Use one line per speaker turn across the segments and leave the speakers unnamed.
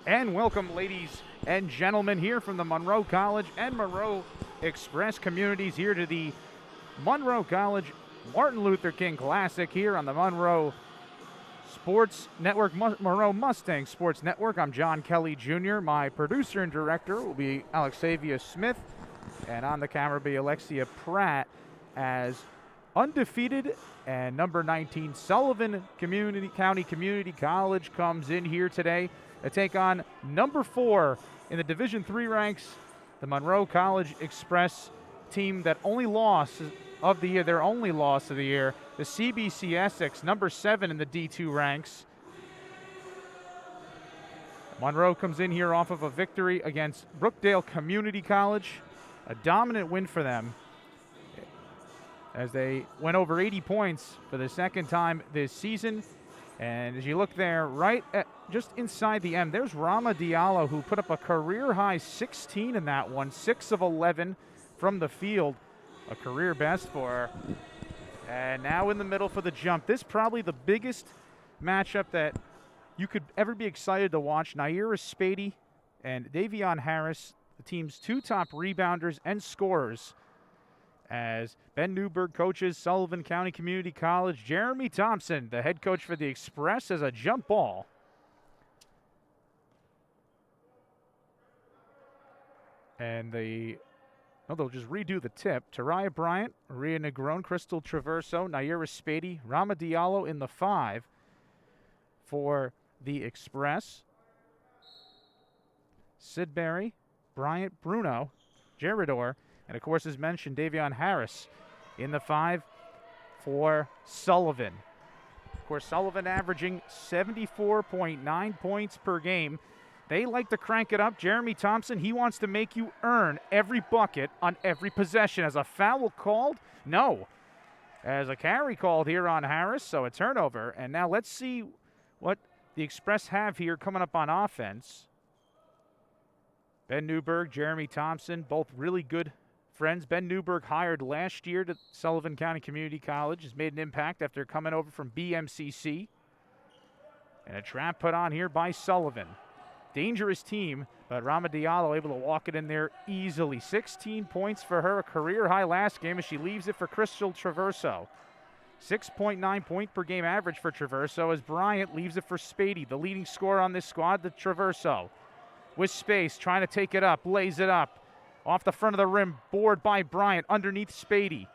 And welcome, ladies and gentlemen, here from the Monroe College and Monroe Express communities here to the Monroe College Martin Luther King Classic here on the Monroe Sports Network, Monroe Mustang Sports Network. I'm John Kelly Jr. My producer and director will be Alexavia Smith, and on the camera will be Alexia Pratt as undefeated and number 19 Sullivan County Community College comes in here today to take on number 4 in the Division III ranks, the Monroe College Express team that only loss of the year, their only loss of the year, the CBC Essex, number 7 in the D2 ranks. Monroe comes in here off of a victory against Brookdale Community College, a dominant win for them as they went over 80 points for the second time this season. And as you look there, right at just inside the M, there's Rama Diallo, who put up a career-high 16 in that one, 6 of 11 from the field, a career best for her. And now in the middle for the jump. This is probably the biggest matchup that you could ever be excited to watch. Naira Spady and Davion Harris, the team's 2 top rebounders and scorers, as Ben Newberg coaches Sullivan County Community College. Jeremy Thompson, the head coach for the Express, as a jump ball. And they'll just redo the tip. Tariah Bryant, Maria Negron, Crystal Traverso, Naira Spady, Rama Diallo in the 5 for the Express. Sidbury, Bryant, Bruno, Gerador, and of course, as mentioned, Davion Harris in the 5 for Sullivan. Of course, Sullivan averaging 74.9 points per game. They like to crank it up. Jeremy Thompson, he wants to make you earn every bucket on every possession. As a foul called? No. As a carry called here on Harris, so a turnover. And now let's see what the Express have here coming up on offense. Ben Newberg, Jeremy Thompson, both really good friends. Ben Newberg, hired last year to Sullivan County Community College, has made an impact after coming over from BMCC. And a trap put on here by Sullivan. Dangerous team, but Rama Diallo able to walk it in there easily. 16 points for her, a career high last game as she leaves it for Crystal Traverso. 6.9 point per game average for Traverso as Bryant leaves it for Spady, the leading scorer on this squad, the Traverso. With space, trying to take it up, lays it up. Off the front of the rim, board by Bryant, underneath Spady.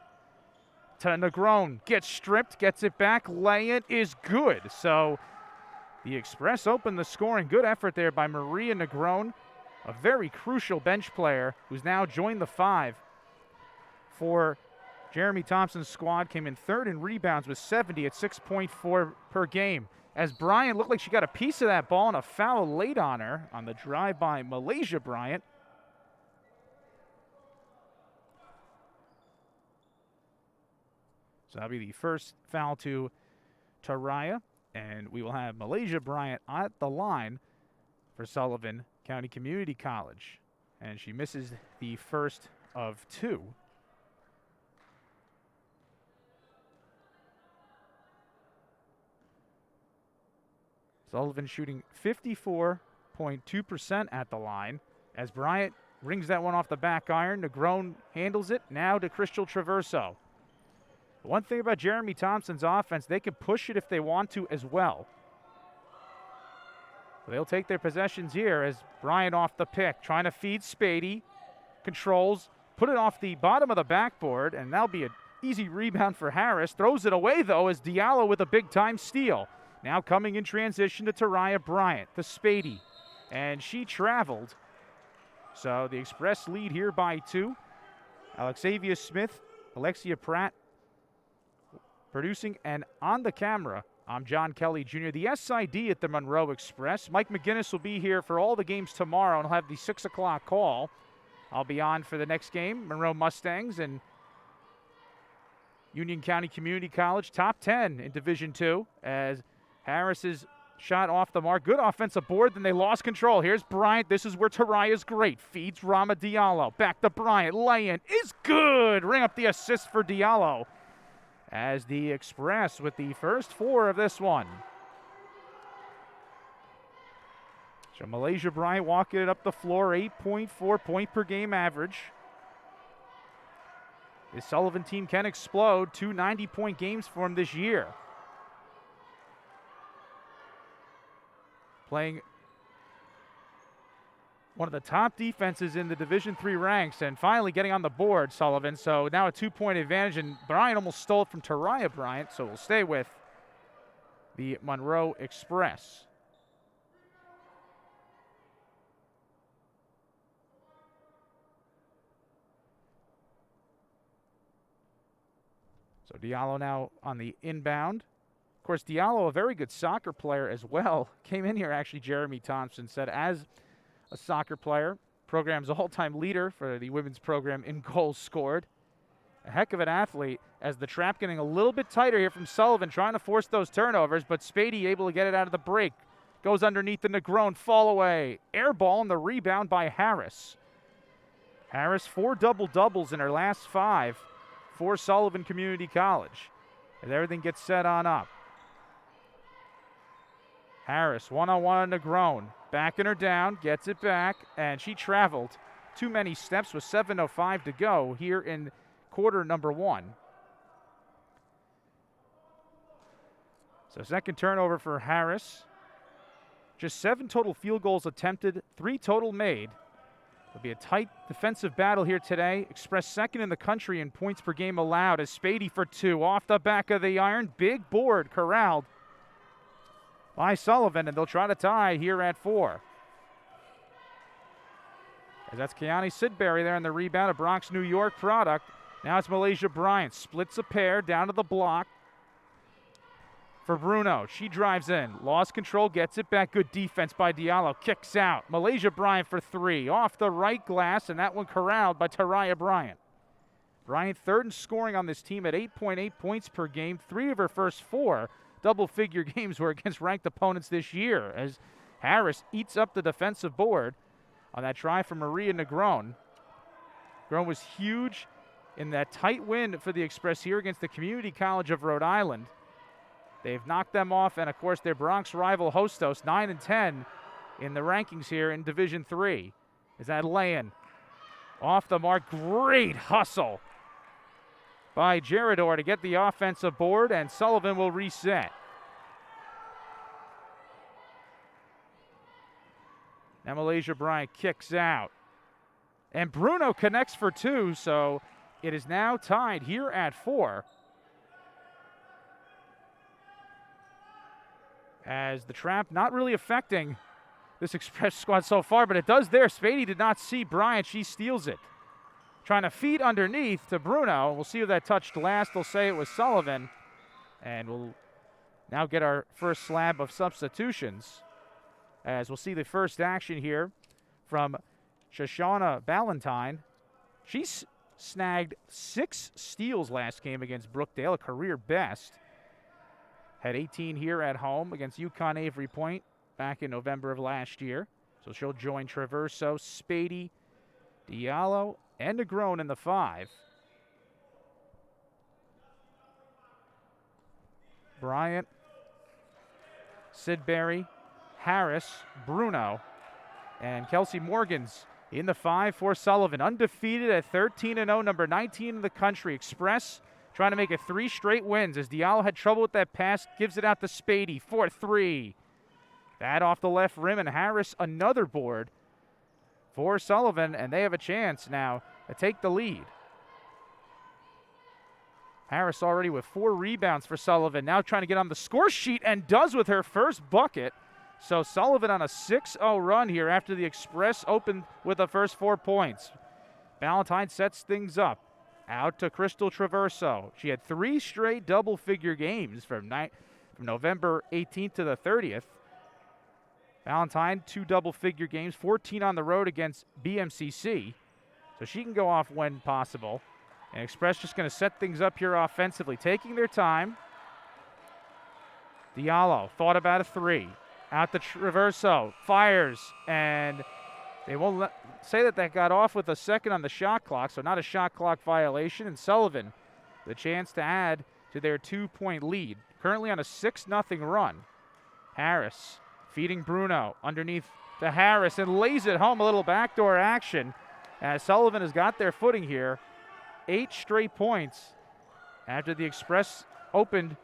To Negron, gets stripped, gets it back, lay it is good. So the Express opened the scoring. Good effort there by Maria Negron, a very crucial bench player who's now joined the 5 for Jeremy Thompson's squad. Came in 3rd in rebounds with 70 at 6.4 per game. As Bryant looked like she got a piece of that ball and a foul late on her on the drive by Malaysia Bryant. So that'll be the first foul to Tariah, and we will have Malaysia Bryant at the line for Sullivan County Community College. And she misses the first of 2. Sullivan shooting 54.2% at the line as Bryant rings that one off the back iron. Negron handles it now to Crystal Traverso. One thing about Jeremy Thompson's offense, they can push it if they want to as well. They'll take their possessions here as Bryant off the pick, trying to feed Spady, controls, put it off the bottom of the backboard, and that'll be an easy rebound for Harris. Throws it away, though, as Diallo with a big-time steal. Now coming in transition to Tariah Bryant, the Spady, and she traveled. So the Express lead here by 2. Alexavia Smith, Alexia Pratt, producing, and on the camera, I'm John Kelly Jr., the SID at the Monroe Express. Mike McGinnis will be here for all the games tomorrow, and he'll have the 6 o'clock call. I'll be on for the next game, Monroe Mustangs and Union County Community College, top 10 in Division II, as Harris's shot off the mark. Good offensive board, then they lost control. Here's Bryant. This is where Tariah's great. Feeds Rama Diallo. Back to Bryant. Lay-in is good. Ring up the assist for Diallo as the Express with the first 4 of this one. So Malaysia Bryant walking it up the floor, 8.4 point per game average. This Sullivan team can explode. 2 90-point games for him this year. Playing one of the top defenses in the Division III ranks and finally getting on the board, Sullivan. So now a 2-point advantage, and Bryant almost stole it from Tariah Bryant, so we'll stay with the Monroe Express. So Diallo now on the inbound. Of course, Diallo, a very good soccer player as well. Came in here, actually, Jeremy Thompson said, as a soccer player. Program's all-time leader for the women's program in goals scored. A heck of an athlete, as the trap getting a little bit tighter here from Sullivan, trying to force those turnovers, but Spady able to get it out of the break. Goes underneath the Negron, fall away. Air ball and the rebound by Harris. Harris, 4 double-doubles in her last 5 for Sullivan Community College. As everything gets set on up. Harris, one-on-one on Negron. Backing her down, gets it back, and she traveled too many steps with 7:05 to go here in quarter number 1. So second turnover for Harris. Just 7 total field goals attempted, 3 total made. It'll be a tight defensive battle here today. Express second in the country in points per game allowed as Spady for 2 off the back of the iron. Big board corralled by Sullivan, and they'll try to tie here at 4. As that's Keani Sidbury there on the rebound, a Bronx, New York product. Now it's Malaysia Bryant, splits a pair down to the block for Bruno. She drives in, lost control, gets it back. Good defense by Diallo, kicks out. Malaysia Bryant for 3, off the right glass, and that one corralled by Tariah Bryant. Bryant third in scoring on this team at 8.8 points per game. 3 of her first 4 double-figure games were against ranked opponents this year, as Harris eats up the defensive board on that try from Maria Negron. Negron was huge in that tight win for the Express here against the Community College of Rhode Island. They've knocked them off, and of course their Bronx rival Hostos, 9-10 in the rankings here in Division III. Is that lay-in? Off the mark, great hustle by Gerador to get the offensive board, and Sullivan will reset. Now Malaysia Bryant kicks out. And Bruno connects for 2, so it is now tied here at 4. As the trap not really affecting this Express squad so far, but it does there. Spady did not see Bryant. She steals it. Trying to feed underneath to Bruno. We'll see who that touched last. They'll say it was Sullivan. And we'll now get our first slab of substitutions, as we'll see the first action here from Shoshana Ballantyne. She snagged 6 steals last game against Brookdale, a career best. Had 18 here at home against UConn Avery Point back in November of last year. So she'll join Traverso, Spady, Diallo, and Negron in the 5. Bryant, Sidbury, Harris, Bruno, and Kelsey Morgan's in the 5 for Sullivan. Undefeated at 13-0, number 19 in the country. Express trying to make it 3 straight wins as Diallo had trouble with that pass, gives it out to Spady for 3. That off the left rim, and Harris another board for Sullivan, and they have a chance now to take the lead. Harris already with 4 rebounds for Sullivan, now trying to get on the score sheet, and does with her first bucket. So Sullivan on a 6-0 run here after the Express opened with the first 4 points. Ballantyne sets things up. Out to Crystal Traverso. She had 3 straight double-figure games from November 18th to the 30th. Ballantyne, 2 double-figure games, 14 on the road against BMCC. So she can go off when possible. And Express just going to set things up here offensively, taking their time. Diallo thought about a 3. Out to Traverso, fires, and they won't say that got off with a second on the shot clock, so not a shot clock violation. And Sullivan, the chance to add to their 2-point lead, currently on a 6-0 run. Harris feeding Bruno underneath to Harris and lays it home. A little backdoor action as Sullivan has got their footing here. 8 straight points after the Express opened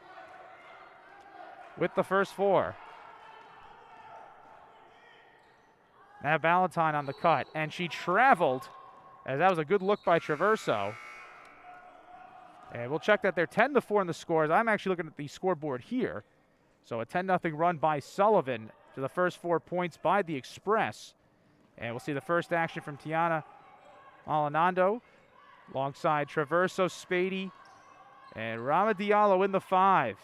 with the first 4. Now Valentine on the cut, and she traveled, as that was a good look by Traverso. And we'll check that they're 10-4 in the scores. I'm actually looking at the scoreboard here. So a 10-0 run by Sullivan to the first 4 points by the Express. And we'll see the first action from Tiana Malinando alongside Traverso, Spady, and Rama Diallo in the 5.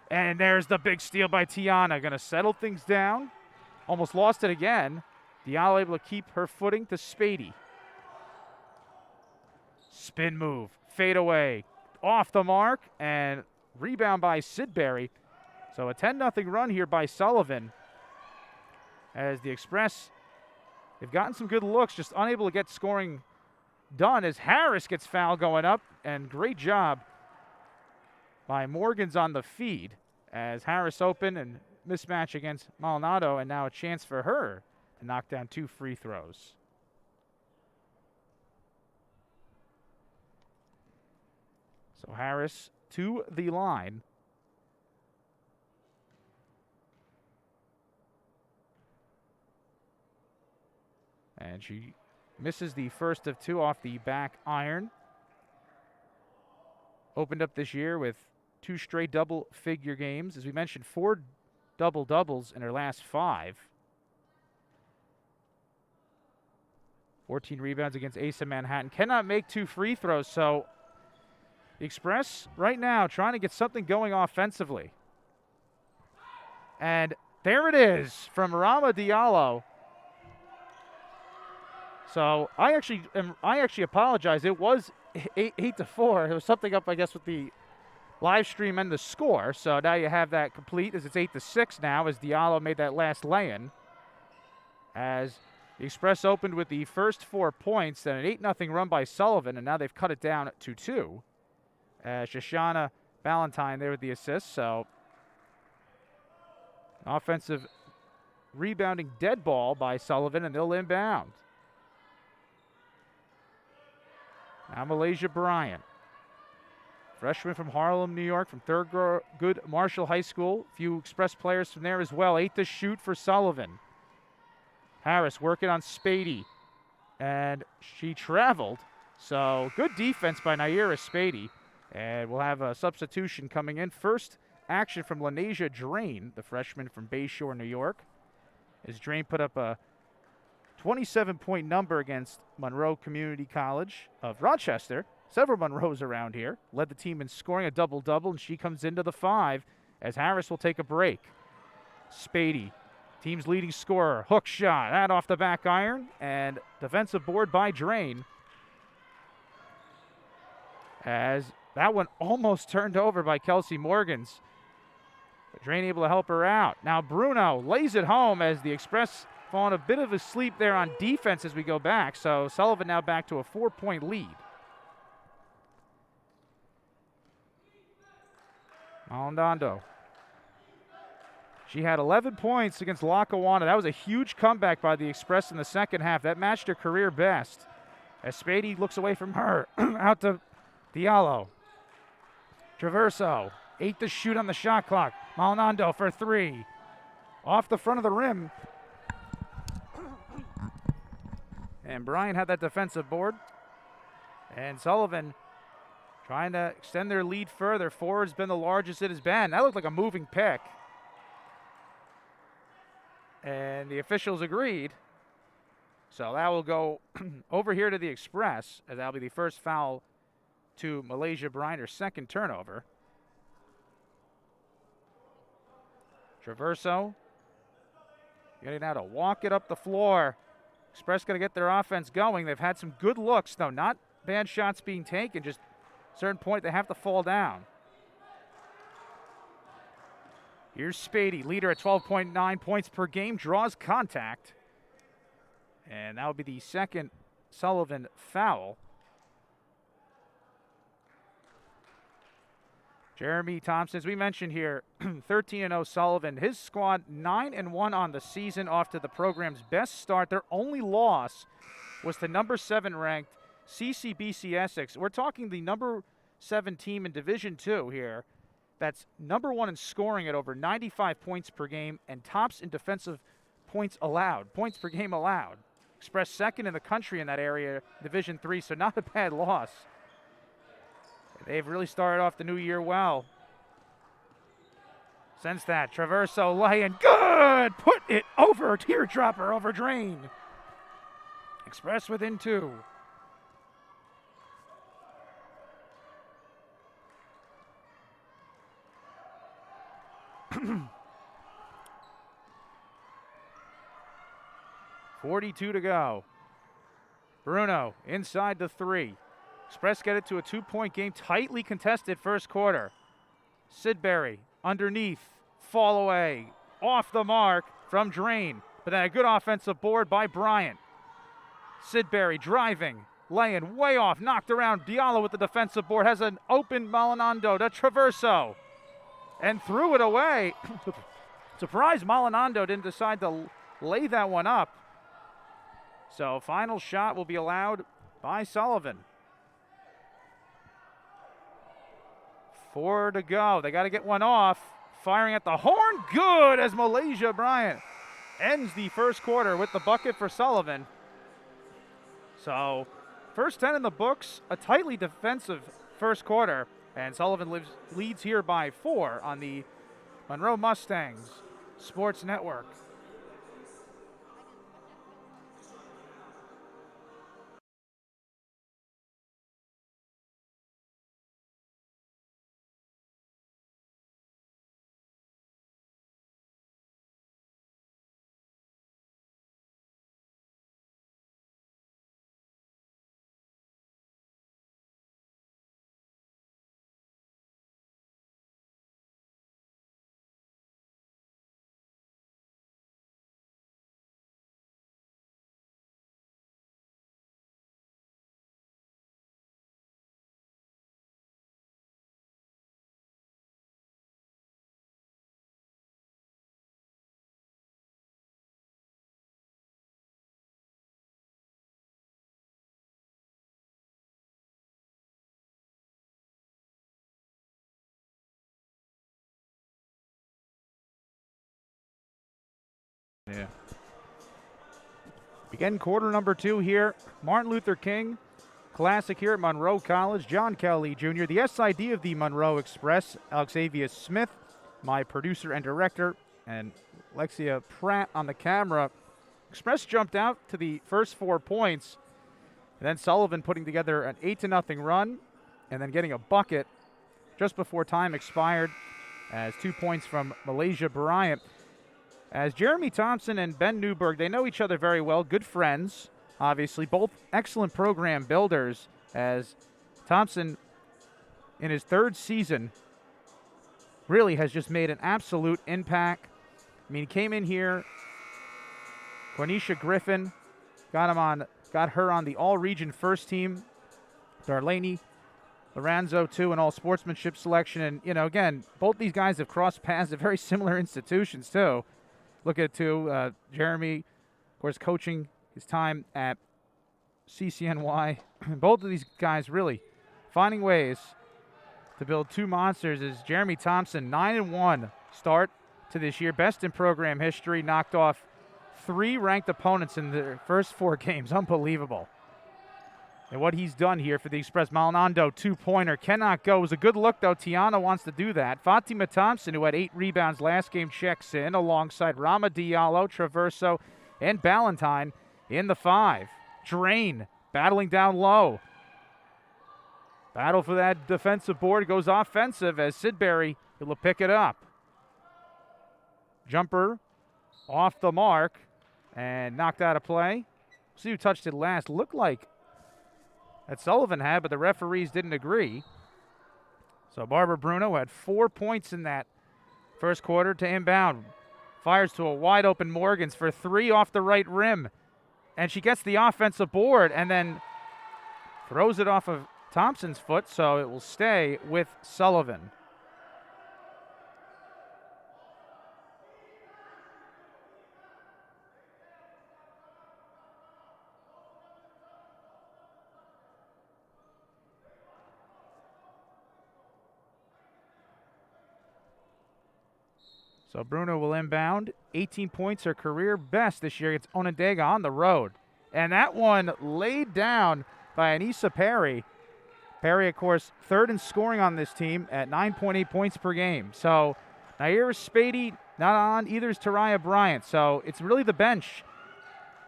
And there's the big steal by Tiana. Going to settle things down. Almost lost it again. Diallo able to keep her footing to Spady. Spin move, fade away, off the mark, and rebound by Sidbury. So a 10-0 run here by Sullivan as the Express, they've gotten some good looks, just unable to get scoring done as Harris gets foul going up, and great job by Morgans on the feed as Harris open and mismatch against Maldonado, and now a chance for her to knock down 2 free throws. So Harris to the line. And she misses the first of 2 off the back iron. Opened up this year with 2 straight double-figure games. As we mentioned, 4 double-doubles in her last 5. 14 rebounds against Ace of Manhattan. Cannot make 2 free throws, so the Express right now trying to get something going offensively. And there it is from Rama Diallo. So I actually apologize. It was 8-4. It was something up, I guess, with the live stream and the score. So now you have that complete as it's 8-6 now as Diallo made that last lay-in. As the Express opened with the first 4 points, then an 8-0 run by Sullivan, and now they've cut it down to 2. Shoshana Valentine there with the assist. So offensive rebounding dead ball by Sullivan, and they'll inbound. Now Malaysia Bryant, freshman from Harlem, New York, from Thurgood Marshall High School. A few Express players from there as well. 8 to shoot for Sullivan. Harris working on Spady, and she traveled. So good defense by Naira Spady, and we'll have a substitution coming in. First action from Lanasia Drain, the freshman from Bayshore, New York, as Drain put up a 27-point number against Monroe Community College of Rochester. Several Monroes around here. Led the team in scoring, a double-double, and she comes into the 5 as Harris will take a break. Spady, team's leading scorer. Hook shot, that off the back iron, and defensive board by Drain. As that one almost turned over by Kelsey Morgans. But Drain able to help her out. Now Bruno lays it home as the Express falling a bit of a sleep there on defense as we go back. So Sullivan now back to a 4-point lead. Malinando. She had 11 points against Lackawanna. That was a huge comeback by the Express in the second half. That matched her career best. As Spady looks away from her. Out to Diallo. Traverso. 8 to shoot on the shot clock. Malinando for 3. Off the front of the rim. And Bryant had that defensive board. And Sullivan trying to extend their lead further. 4 has been the largest it has been. That looked like a moving pick. And the officials agreed. So that will go over here to the Express, as that'll be the first foul to Malaysia Bryant, her second turnover. Traverso getting now to walk it up the floor. Express going to get their offense going. They've had some good looks, though. Not bad shots being taken. Just at a certain point, they have to fall down. Here's Spady, leader at 12.9 points per game, draws contact. And that will be the second Sullivan foul. Jeremy Thompson, as we mentioned here, 13-0 Sullivan. His squad 9-1 on the season, off to the program's best start. Their only loss was to number 7 ranked CCBC Essex. We're talking the number 7 team in Division II here. That's number 1 in scoring at over 95 points per game and tops in defensive points per game allowed. Express second in the country in that area, Division III, so not a bad loss. They've really started off the new year well. Sends that. Traverso laying good. Put it over. Teardropper over drain. Express within 2. .42 to go. Bruno inside the 3. Express get it to a 2-point game. Tightly contested first quarter. Sidbury underneath. Fall away. Off the mark from Drain. But then a good offensive board by Bryant. Sidbury driving. Laying way off. Knocked around. Diallo with the defensive board. Has an open Malinando to Traverso. And threw it away. Surprised Malinando didn't decide to lay that one up. So final shot will be allowed by Sullivan. 4 to go. They got to get one off. Firing at the horn. Good as Malaysia Bryant ends the first quarter with the bucket for Sullivan. So first 10 in the books. A tightly defensive first quarter. And Sullivan leads here by 4 on the Monroe Mustangs Sports Network. Yeah. Begin quarter number 2 here. Martin Luther King Classic here at Monroe College. John Kelly Jr., the SID of the Monroe Express, Alexavius Smith, my producer and director, and Lexia Pratt on the camera. Express jumped out to the first 4 points. And then Sullivan putting together an 8-0 run and then getting a bucket just before time expired as 2 points from Malaysia Bryant. As Jeremy Thompson and Ben Newberg, they know each other very well, good friends, obviously, both excellent program builders, as Thompson, in his 3rd season, really has just made an absolute impact. I mean, he came in here, Cornisha Griffin, got her on the all-region first team, Darlene Lorenzo, too, an all-sportsmanship selection. And, you know, again, both these guys have crossed paths at very similar institutions, too. Look at, too, Jeremy, of course, coaching his time at CCNY. Both of these guys really finding ways to build 2 monsters. As Jeremy Thompson, 9-1 start to this year, best in program history, knocked off 3 ranked opponents in the first 4 games. Unbelievable. And what he's done here for the Express, Malinando, 2-pointer, cannot go. It was a good look, though. Tiana wants to do that. Fatima Thompson, who had 8 rebounds last game, checks in alongside Rama Diallo, Traverso, and Ballantyne in the 5. Drain battling down low. Battle for that defensive board, goes offensive as Sidbury will pick it up. Jumper off the mark and knocked out of play. See who touched it last. Looked like that Sullivan had, but the referees didn't agree. So Barbara Bruno had 4 points in that first quarter to inbound. Fires to a wide open Morgans for 3 off the right rim. And she gets the offensive board and then throws it off of Thompson's foot, so it will stay with Sullivan. So Bruno will inbound. 18 points, her career best this year against Onondaga on the road. And that one laid down by Anissa Perry. Perry, of course, third in scoring on this team at 9.8 points per game. So Naira Spady not on, either is Taraya Bryant. So it's really the bench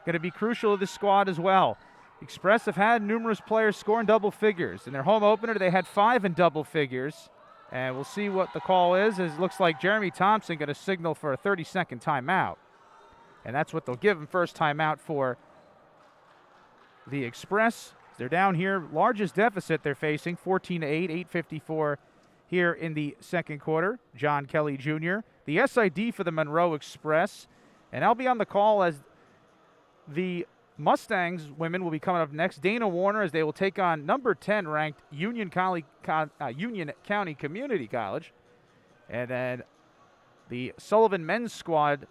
going to be crucial to this squad as well. Express have had numerous players score in double figures. In their home opener, they had 5 in double figures. And we'll see what the call is. It looks like Jeremy Thompson going to signal for a 30-second timeout. And that's what they'll give him, first timeout for the Express. They're down here, largest deficit they're facing, 14-8, 8:54 here in the second quarter. John Kelly Jr., the SID for the Monroe Express. And I'll be on the call as the Mustangs women will be coming up next. Dana Warner, as they will take on number 10 ranked Union County Community College. And then the Sullivan men's squad,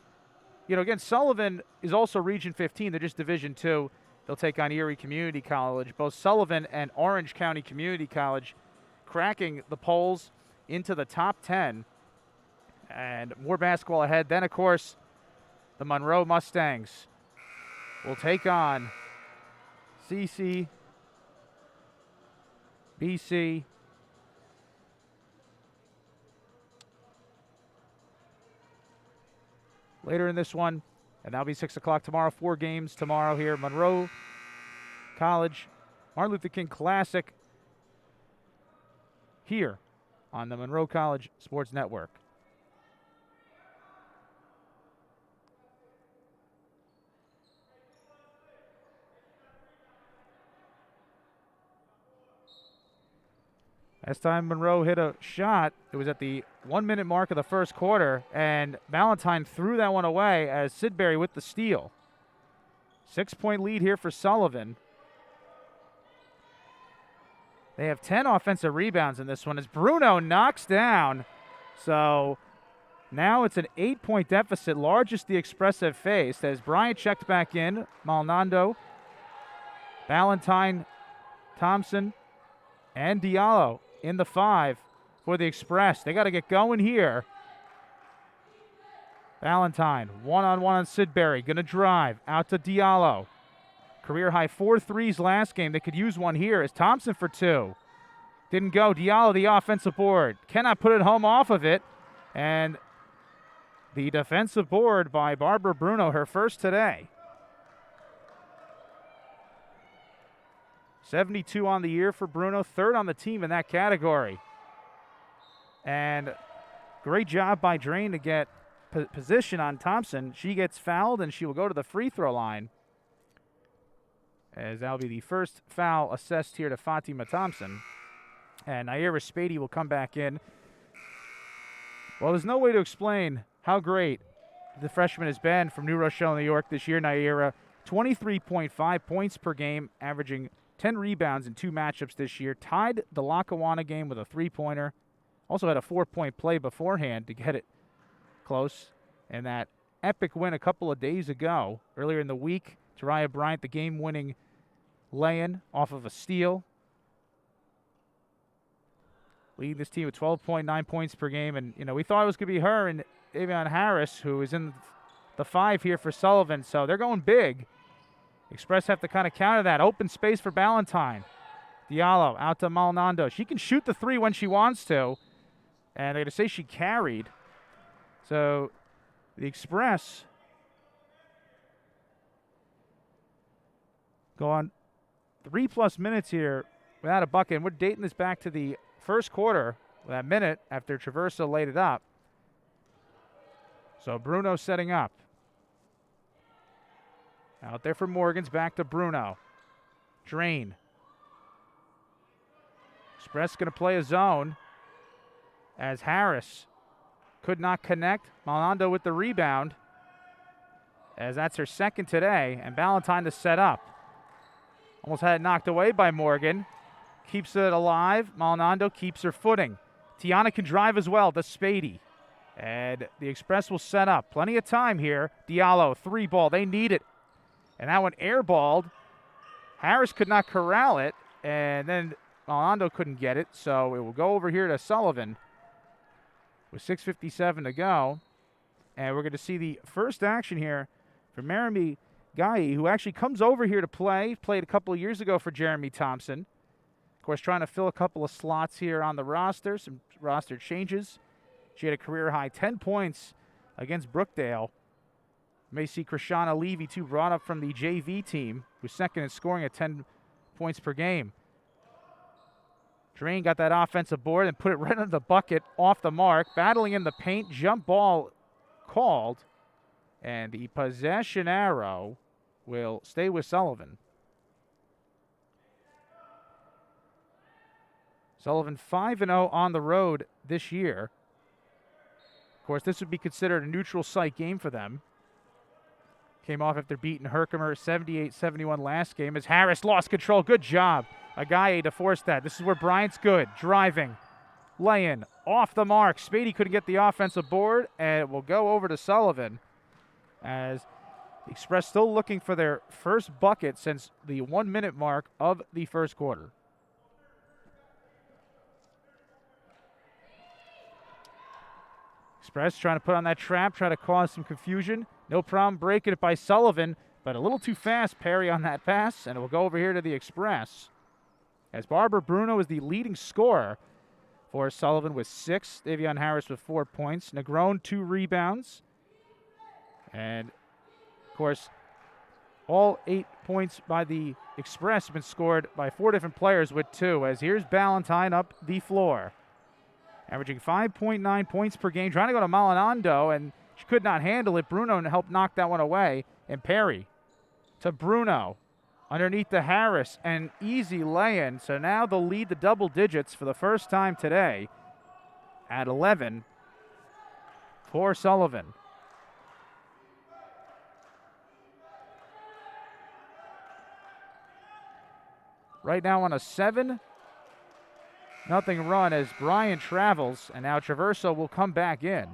again, Sullivan is also Region 15. They're just Division 2. They'll take on Erie Community College. Both Sullivan and Orange County Community College cracking the polls into the top 10. And more basketball ahead. Then, of course, the Monroe Mustangs will take on CC, BC, later in this one. And that'll be 6 o'clock tomorrow. 4 games tomorrow here. Monroe College, Martin Luther King Classic here on the Monroe College Sports Network. Last time Monroe hit a shot, it was at the 1-minute mark of the first quarter, and Valentine threw that one away as Sidbury with the steal. 6-point lead here for Sullivan. They have 10 offensive rebounds in this one as Bruno knocks down. So now it's an 8-point deficit, largest the Express have faced, as Bryant checked back in. Maldonado, Valentine, Thompson, and Diallo in the 5 for the Express. They got to get going here. Valentine, one-on-one on Sidbury. Going to drive out to Diallo. Career high 4 threes last game. They could use one here as Thompson for 2. Didn't go. Diallo, the offensive board. Cannot put it home off of it. And the defensive board by Barbara Bruno, her first today. 72 on the year for Bruno, third on the team in that category. And great job by Drain to get position on Thompson. She gets fouled, and she will go to the free throw line, as that'll be the first foul assessed here to Fatima Thompson. And Naira Spady will come back in. Well, there's no way to explain how great the freshman has been from New Rochelle, New York this year. Naira, 23.5 points per game, averaging 10 rebounds in 2 matchups this year. Tied the Lackawanna game with a 3-pointer. Also had a 4-point play beforehand to get it close. And that epic win a couple of days ago, earlier in the week, Taraya Bryant, the game-winning lay-in off of a steal. Leading this team with 12.9 points per game. And, we thought it was going to be her and Davion Harris, who is in the 5 here for Sullivan. So they're going big. Express have to kind of counter that. Open space for Ballantyne. Diallo out to Maldonado. She can shoot the 3 when she wants to. And they're going to say she carried. So the Express go on 3+ minutes here without a bucket. And we're dating this back to the first quarter, that minute after Traversa laid it up. So Bruno setting up. Out there for Morgan's, back to Bruno. Drain. Express going to play a zone as Harris could not connect. Maldonado with the rebound, as that's her second today, and Ballantyne to set up. Almost had it knocked away by Morgan. Keeps it alive. Maldonado keeps her footing. Tiana can drive as well to Spady. And the Express will set up. Plenty of time here. Diallo, 3-ball. They need it. And that one airballed. Harris could not corral it. And then Maldonado couldn't get it. So it will go over here to Sullivan with 6:57 to go. And we're going to see the first action here for Jeremy Guy, who actually comes over here to play. Played a couple of years ago for Jeremy Thompson. Of course, trying to fill a couple of slots here on the roster, some roster changes. She had a career-high 10 points against Brookdale. You may see Krishana Levy, too, brought up from the JV team, who's second in scoring at 10 points per game. Drain got that offensive board and put it right under the bucket, off the mark. Battling in the paint, jump ball called. And the possession arrow will stay with Sullivan. Sullivan 5-0 on the road this year. Of course, this would be considered a neutral site game for them. Came off after beating Herkimer 78-71 last game as Harris lost control. Good job, Agaye, to force that. This is where Bryant's good. Driving, laying, off the mark. Spady couldn't get the offensive board, and it will go over to Sullivan as the Express still looking for their first bucket since the 1 minute mark of the first quarter. Express trying to put on that trap, try to cause some confusion. No problem breaking it by Sullivan, but a little too fast, Perry, on that pass, and it will go over here to the Express. As Barbara Bruno is the leading scorer for Sullivan with 6. Davion Harris with 4 points. Negron, 2 rebounds. And, of course, all 8 points by the Express have been scored by 4 different players with 2, as here's Ballantyne up the floor. Averaging 5.9 points per game, trying to go to Malinando, and she could not handle it. Bruno helped knock that one away. And Perry to Bruno underneath the Harris, and easy lay-in. So now they'll lead the double digits for the first time today at 11 for Sullivan. Right now on a 7-0 run as Bryant travels, and now Traverso will come back in.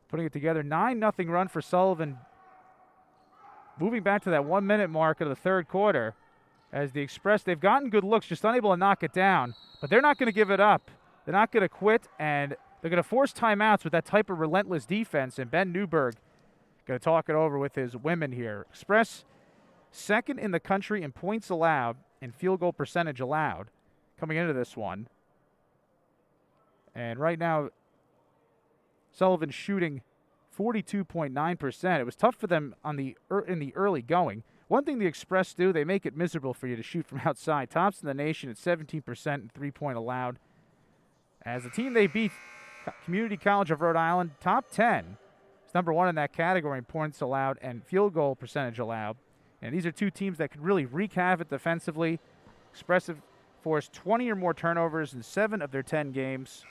Putting it together, 9-0 run for Sullivan. Moving back to that 1 minute mark of the third quarter as the Express, they've gotten good looks, just unable to knock it down. But they're not going to give it up. They're not going to quit, and they're going to force timeouts with that type of relentless defense. And Ben Newberg going to talk it over with his women here. Express second in the country in points allowed and field goal percentage allowed coming into this one. And right now, Sullivan shooting 42.9%. It was tough for them in the early going. One thing the Express do, they make it miserable for you to shoot from outside. Tops in the nation at 17% and 3-point allowed. As the team they beat, Community College of Rhode Island, top 10. It's number 1 in that category in points allowed and field goal percentage allowed. And these are two teams that could really wreak havoc defensively. Express have forced 20 or more turnovers in 7 of their 10 games.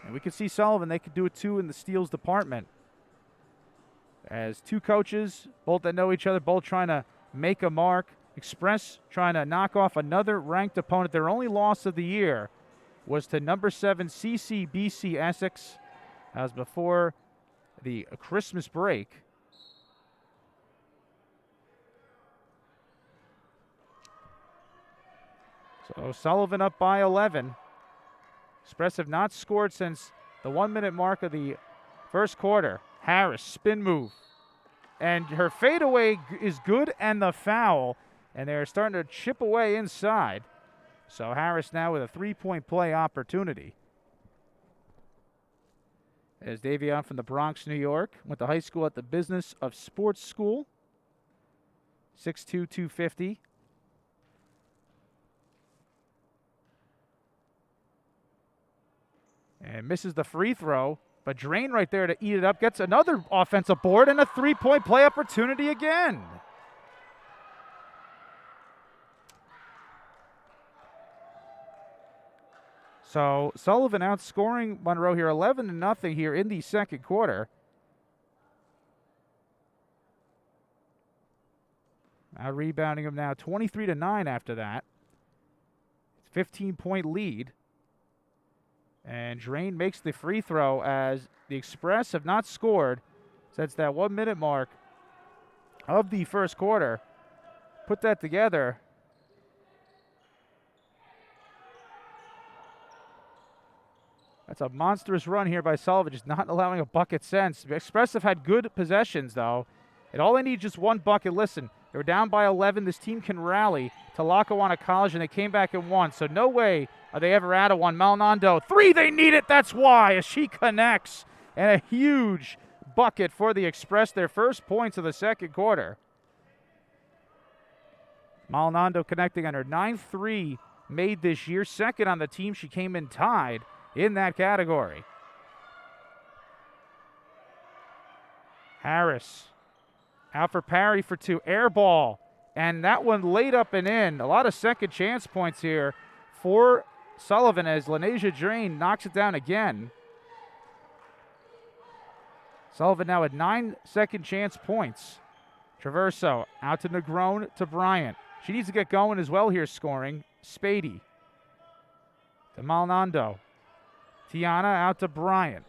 And we could see Sullivan, they could do it too in the steals department. As two coaches, both that know each other, both trying to make a mark. Express trying to knock off another ranked opponent. Their only loss of the year was to number 7 CCBC Essex. That was before the Christmas break. So Sullivan up by 11. Express have not scored since the 1 minute mark of the first quarter. Harris, spin move. And her fadeaway is good, and the foul. And they're starting to chip away inside. So Harris now with a 3-point play opportunity. As Davion from the Bronx, New York, went to high school at the Business of Sports School. 6'2", 250. And misses the free throw, but Drain right there to eat it up. Gets another offensive board and a 3-point play opportunity again. So Sullivan outscoring Monroe here 11-0 here in the second quarter. Now rebounding them now 23-9 after that. It's 15-point lead. And Drain makes the free throw as the Express have not scored since that 1 minute mark of the first quarter. Put that together. That's a monstrous run here by Sullivan, just not allowing a bucket since. The Express have had good possessions, though. And all they need is just one bucket. Listen, they were down by 11. This team can rally to Lackawanna College, and they came back and won. So no way are they ever out of one. Maldonado, 3, they need it. That's why, as she connects. And a huge bucket for the Express, their first points of the second quarter. Maldonado connecting on her 9-3 made this year. Second on the team. She came in tied in that category. Harris out for parry for 2. Air ball. And that one laid up and in. A lot of second chance points here for Sullivan as Lanesia Drain knocks it down again. Sullivan now at 9 second chance points. Traverso out to Negron to Bryant. She needs to get going as well here scoring. Spady to Maldonado. Tiana out to Bryant.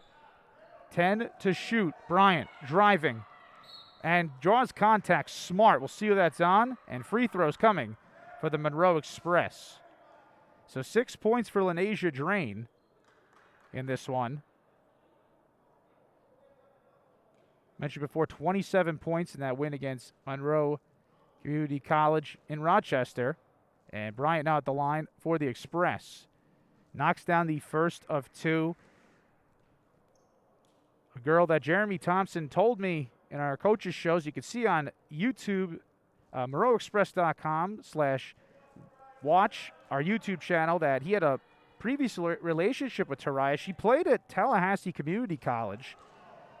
10 to shoot. Bryant driving and draws contact. Smart. We'll see who that's on. And free throws coming for the Monroe Express. So 6 points for Lanesia Drain in this one. Mentioned before, 27 points in that win against Monroe Community College in Rochester. And Bryant now at the line for the Express. Knocks down the first of 2. A girl that Jeremy Thompson told me in our coaches shows, you can see on YouTube, MonroeExpress.com/watch our YouTube channel, that he had a previous relationship with Taraya. She played at Tallahassee Community College.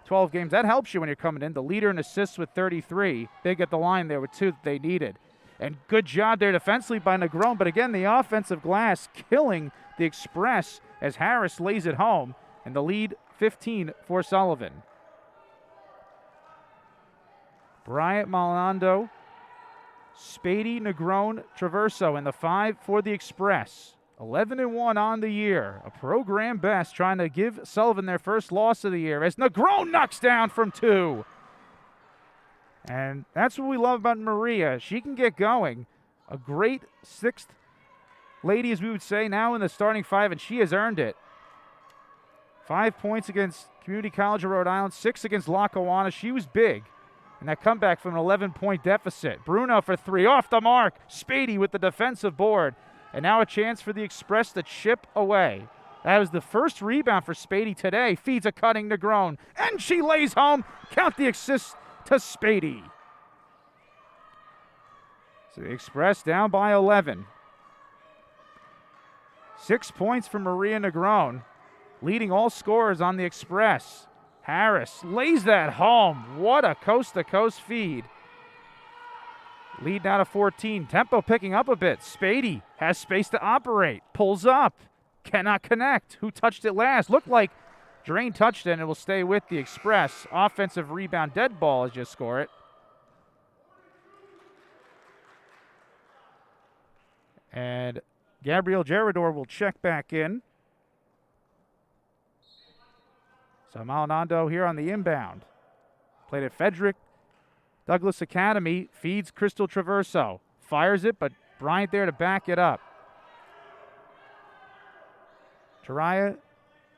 12 games. That helps you when you're coming in. The leader in assists with 33. Big at the line there with 2 that they needed. And good job there defensively by Negron. But again, the offensive glass killing the Express as Harris lays it home. And the lead 15 for Sullivan. Bryant, Maldonado, Spady, Negron, Traverso, and the 5 for the Express. 11-1 on the year. A program best, trying to give Sullivan their first loss of the year as Negron knocks down from 2. And that's what we love about Maria. She can get going. A great 6th lady, as we would say, now in the starting 5, and she has earned it. 5 points against Community College of Rhode Island, 6 against Lackawanna. She was big. And that comeback from an 11-point deficit. Bruno for 3, off the mark. Spady with the defensive board. And now a chance for the Express to chip away. That was the first rebound for Spady today. Feeds a cutting Negron. And she lays home. Count the assist to Spady. So the Express down by 11. 6 points for Maria Negron, leading all scorers on the Express. Harris lays that home. What a coast-to-coast feed. Lead down to 14. Tempo picking up a bit. Spady has space to operate. Pulls up. Cannot connect. Who touched it last? Looked like Drain touched it, and it will stay with the Express. Offensive rebound. Dead ball as you score it. And Gabrielle Gerador will check back in. So Maldonado here on the inbound. Played at Frederick Douglass Academy. Feeds Crystal Traverso. Fires it, but Bryant there to back it up. Taraya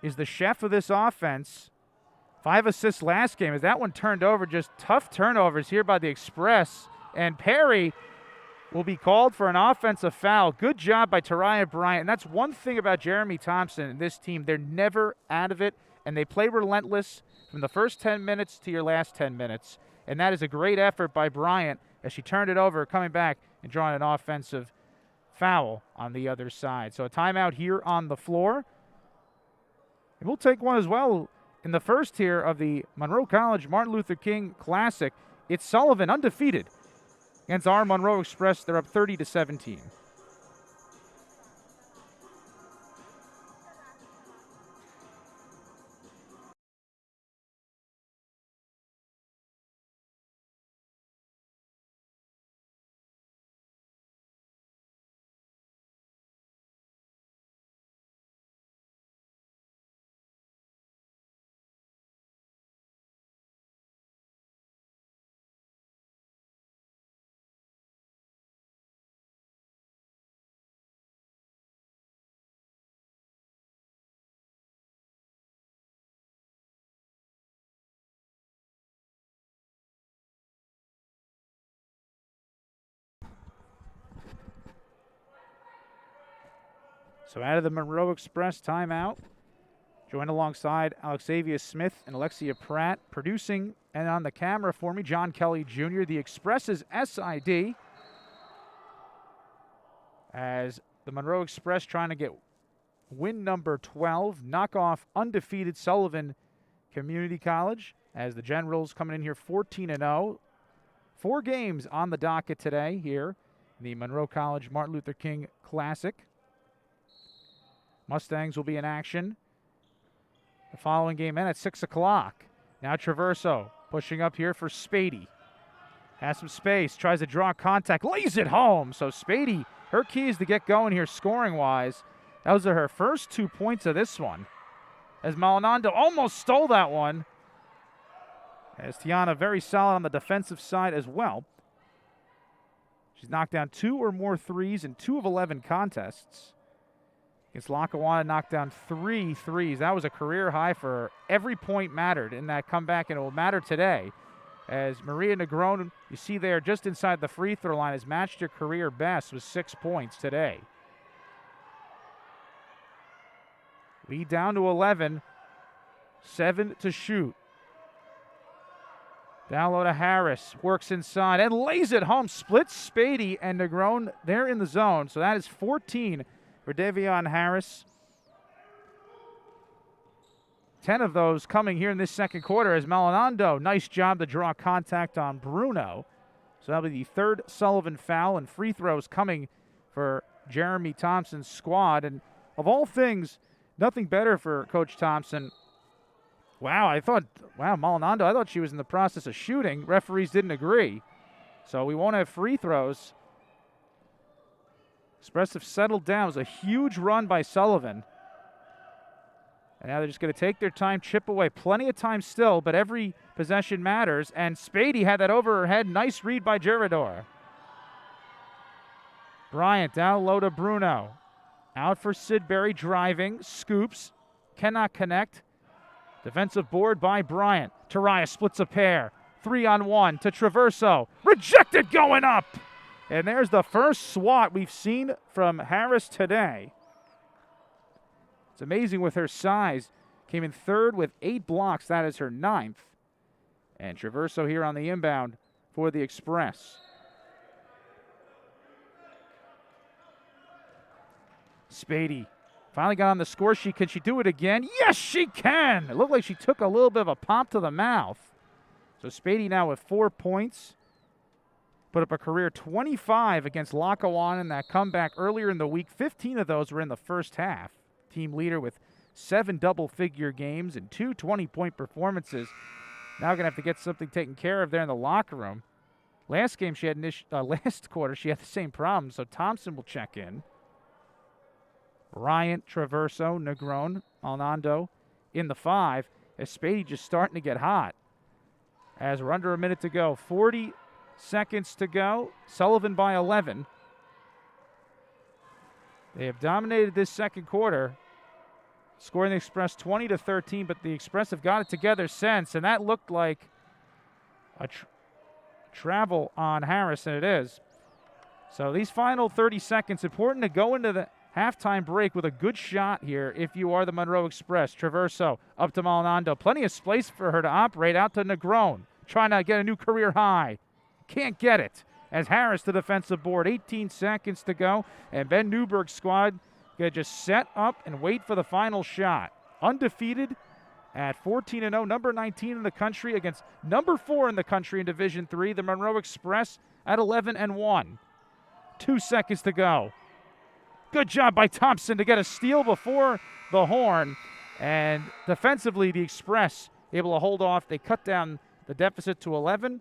is the chef of this offense. 5 assists last game. As that one turned over, just tough turnovers here by the Express. And Perry will be called for an offensive foul. Good job by Taraya Bryant. And that's one thing about Jeremy Thompson and this team. They're never out of it, and they play relentless from the first 10 minutes to your last 10 minutes. And that is a great effort by Bryant as she turned it over, coming back and drawing an offensive foul on the other side. So a timeout here on the floor. And we'll take one as well in the first tier of the Monroe College Martin Luther King Classic. It's Sullivan undefeated against our Monroe Express. They're up 30-17. So out of the Monroe Express timeout, joined alongside Alexavia Smith and Alexia Pratt, producing and on the camera for me, John Kelly Jr., the Express's SID, as the Monroe Express trying to get win number 12, knock off undefeated Sullivan Community College, as the Generals coming in here 14-0. 4 games on the docket today here in the Monroe College Martin Luther King Classic. Mustangs will be in action the following game in at 6 o'clock. Now Traverso pushing up here for Spady. Has some space, tries to draw contact, lays it home. So Spady, her keys to get going here scoring-wise. Those are her first 2 points of this one, as Maldonado almost stole that one. As Tiana very solid on the defensive side as well. She's knocked down 2 or more threes in 2 of 11 contests. Against Lackawanna, knocked down 3 threes. That was a career high for her. Every point mattered in that comeback, and it will matter today. As Maria Negron, you see there just inside the free throw line, has matched her career best with 6 points today. Lead down to 11. 7 to shoot. Down low to Harris. Works inside and lays it home. Splits Spady and Negron. They're in the zone. So that is 14 for Davion Harris. 10 of those coming here in this second quarter as Maldonado, nice job to draw contact on Bruno. So that'll be the 3rd Sullivan foul, and free throws coming for Jeremy Thompson's squad. And of all things, nothing better for Coach Thompson. Wow, Maldonado, I thought she was in the process of shooting. Referees didn't agree. So we won't have free throws. Express have settled down. It was a huge run by Sullivan. And now they're just going to take their time, chip away. Plenty of time still, but every possession matters. And Spady had that over her head. Nice read by Gerador. Bryant down low to Bruno. Out for Sidbury, driving, scoops, cannot connect. Defensive board by Bryant. Taraya splits a pair. 3-on-1 to Traverso. Rejected going up. And there's the first swat we've seen from Harris today. It's amazing with her size. Came in 3rd with 8 blocks. That is her 9th. And Traverso here on the inbound for the Express. Spady finally got on the score sheet. Can she do it again? Yes, she can. It looked like she took a little bit of a pop to the mouth. So Spady now with 4 points. Put up a career 25 against Lackawanna in that comeback earlier in the week. 15 of those were in the first half. Team leader with 7 double-figure games and 2 20-point performances. Now going to have to get something taken care of there in the locker room. Last game she had last quarter she had the same problem, so Thompson will check in. Bryant, Traverso, Negron, Maldonado in the 5. As Spady just starting to get hot. As we're under a minute to go. 40 seconds to go. Sullivan by 11. They have dominated this second quarter, scoring the Express 20-13, but the Express have got it together since, and that looked like a travel on Harris, and it is. So these final 30 seconds, important to go into the halftime break with a good shot here if you are the Monroe Express. Traverso up to Maldonado. Plenty of space for her to operate. Out to Negron, trying to get a new career high. Can't get it. As Harris the defensive board. 18 seconds to go. And Ben Newberg's squad going to just set up and wait for the final shot. Undefeated at 14-0. Number 19 in the country against number 4 in the country in Division III. The Monroe Express at 11-1. 2 seconds to go. Good job by Thompson to get a steal before the horn. And defensively, the Express able to hold off. They cut down the deficit to 11.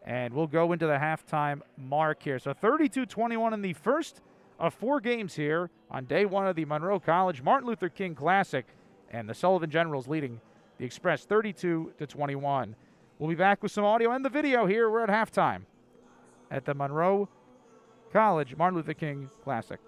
And we'll go into the halftime mark here. So 32-21 in the first of 4 games here on day 1 of the Monroe College Martin Luther King Classic. And the Sullivan Generals leading the Express 32-21. We'll be back with some audio and the video here. We're at halftime at the Monroe College Martin Luther King Classic.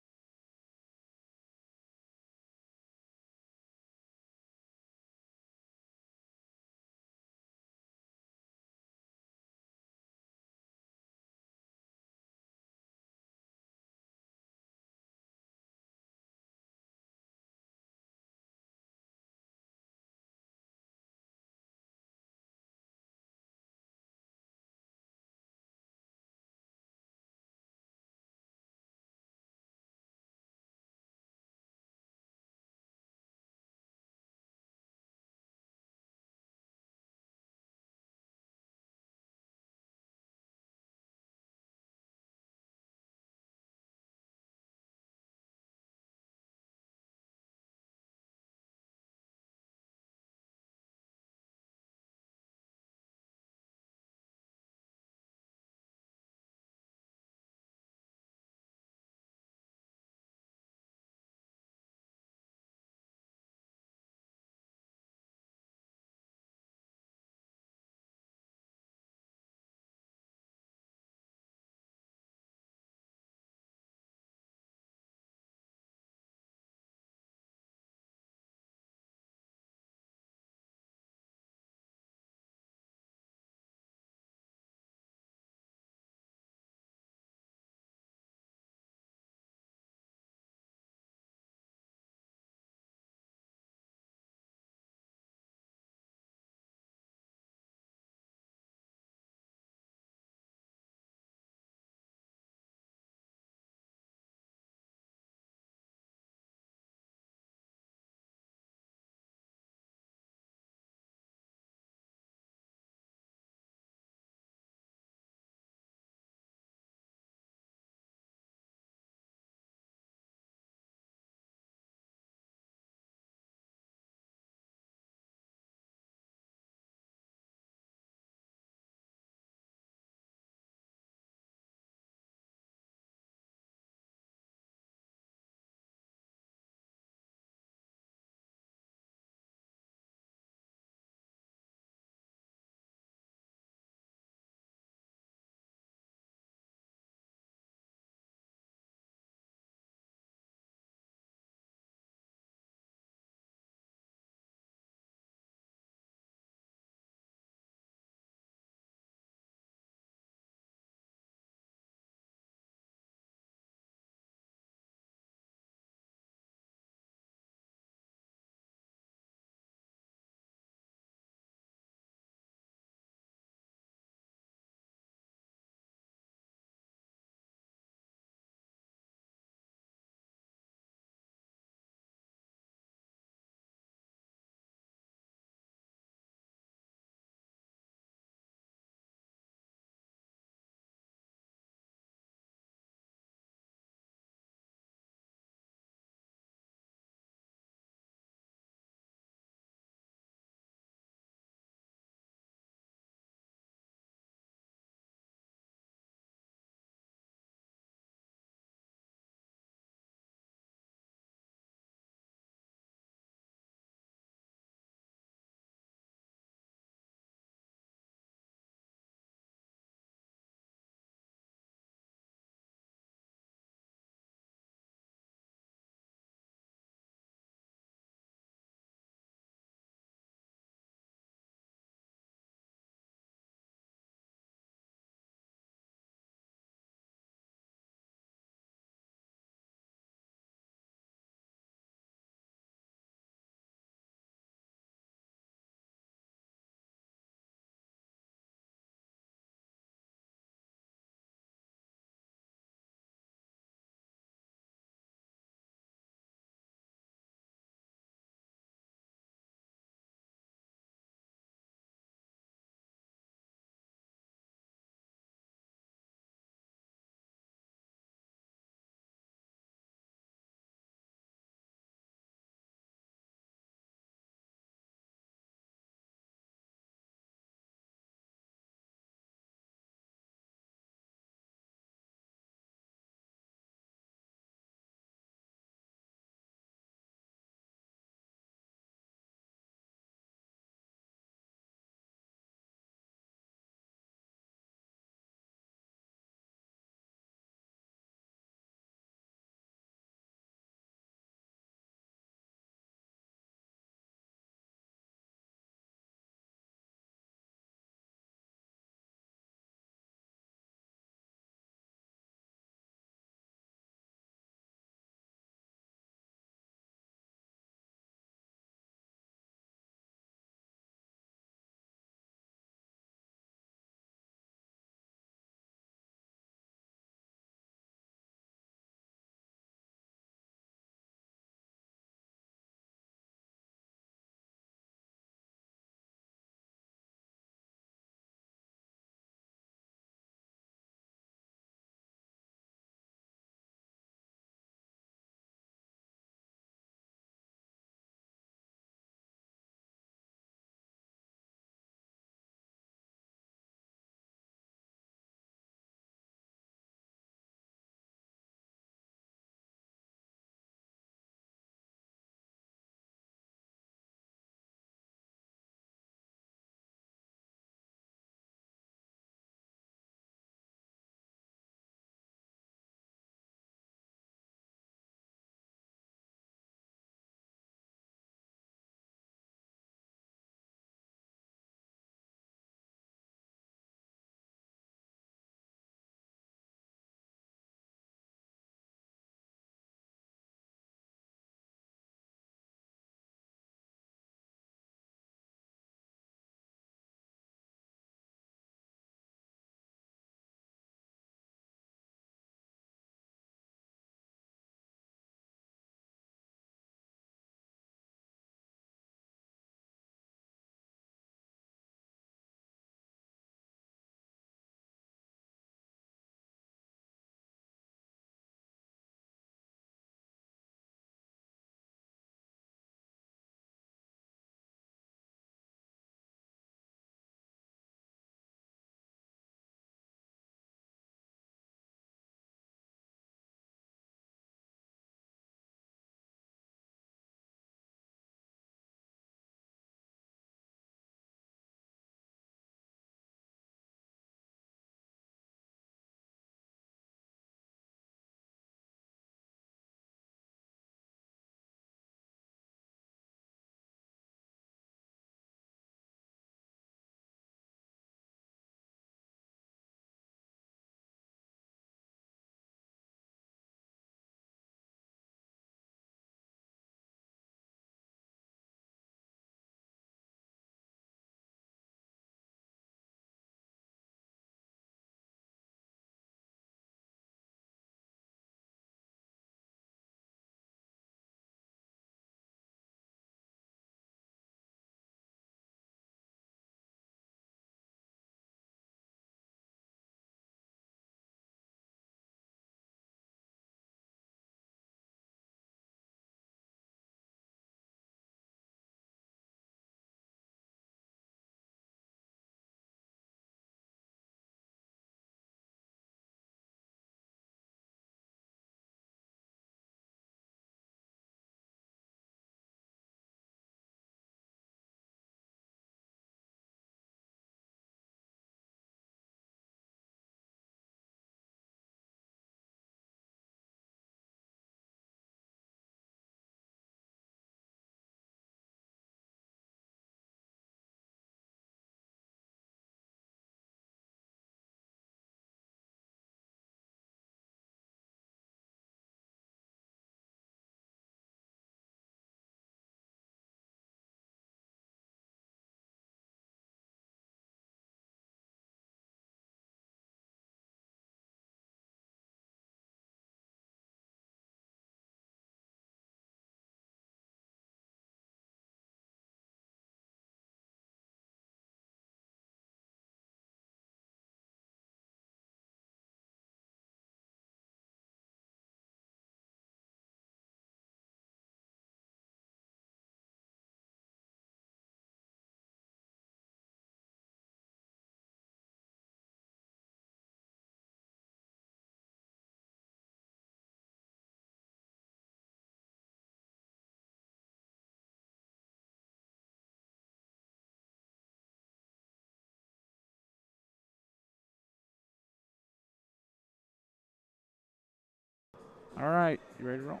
All right, you ready to roll?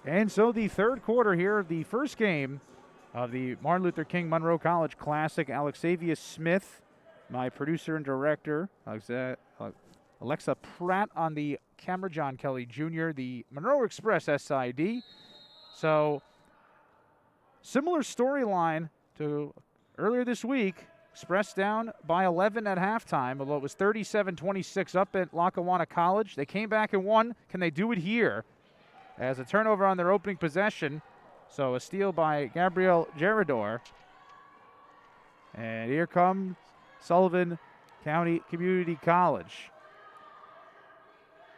And so the third quarter here, the first game of the Martin Luther King Monroe College Classic. Alexavia Smith, my producer and director, Alexa Pratt on the camera, John Kelly Jr., the Monroe Express SID. So, similar storyline to earlier this week. Express down by 11 at halftime, although it was 37-26 up at Lackawanna College. They came back and won. Can they do it here? As a turnover on their opening possession. So a steal by Gabrielle Gerador. And here comes Sullivan County Community College.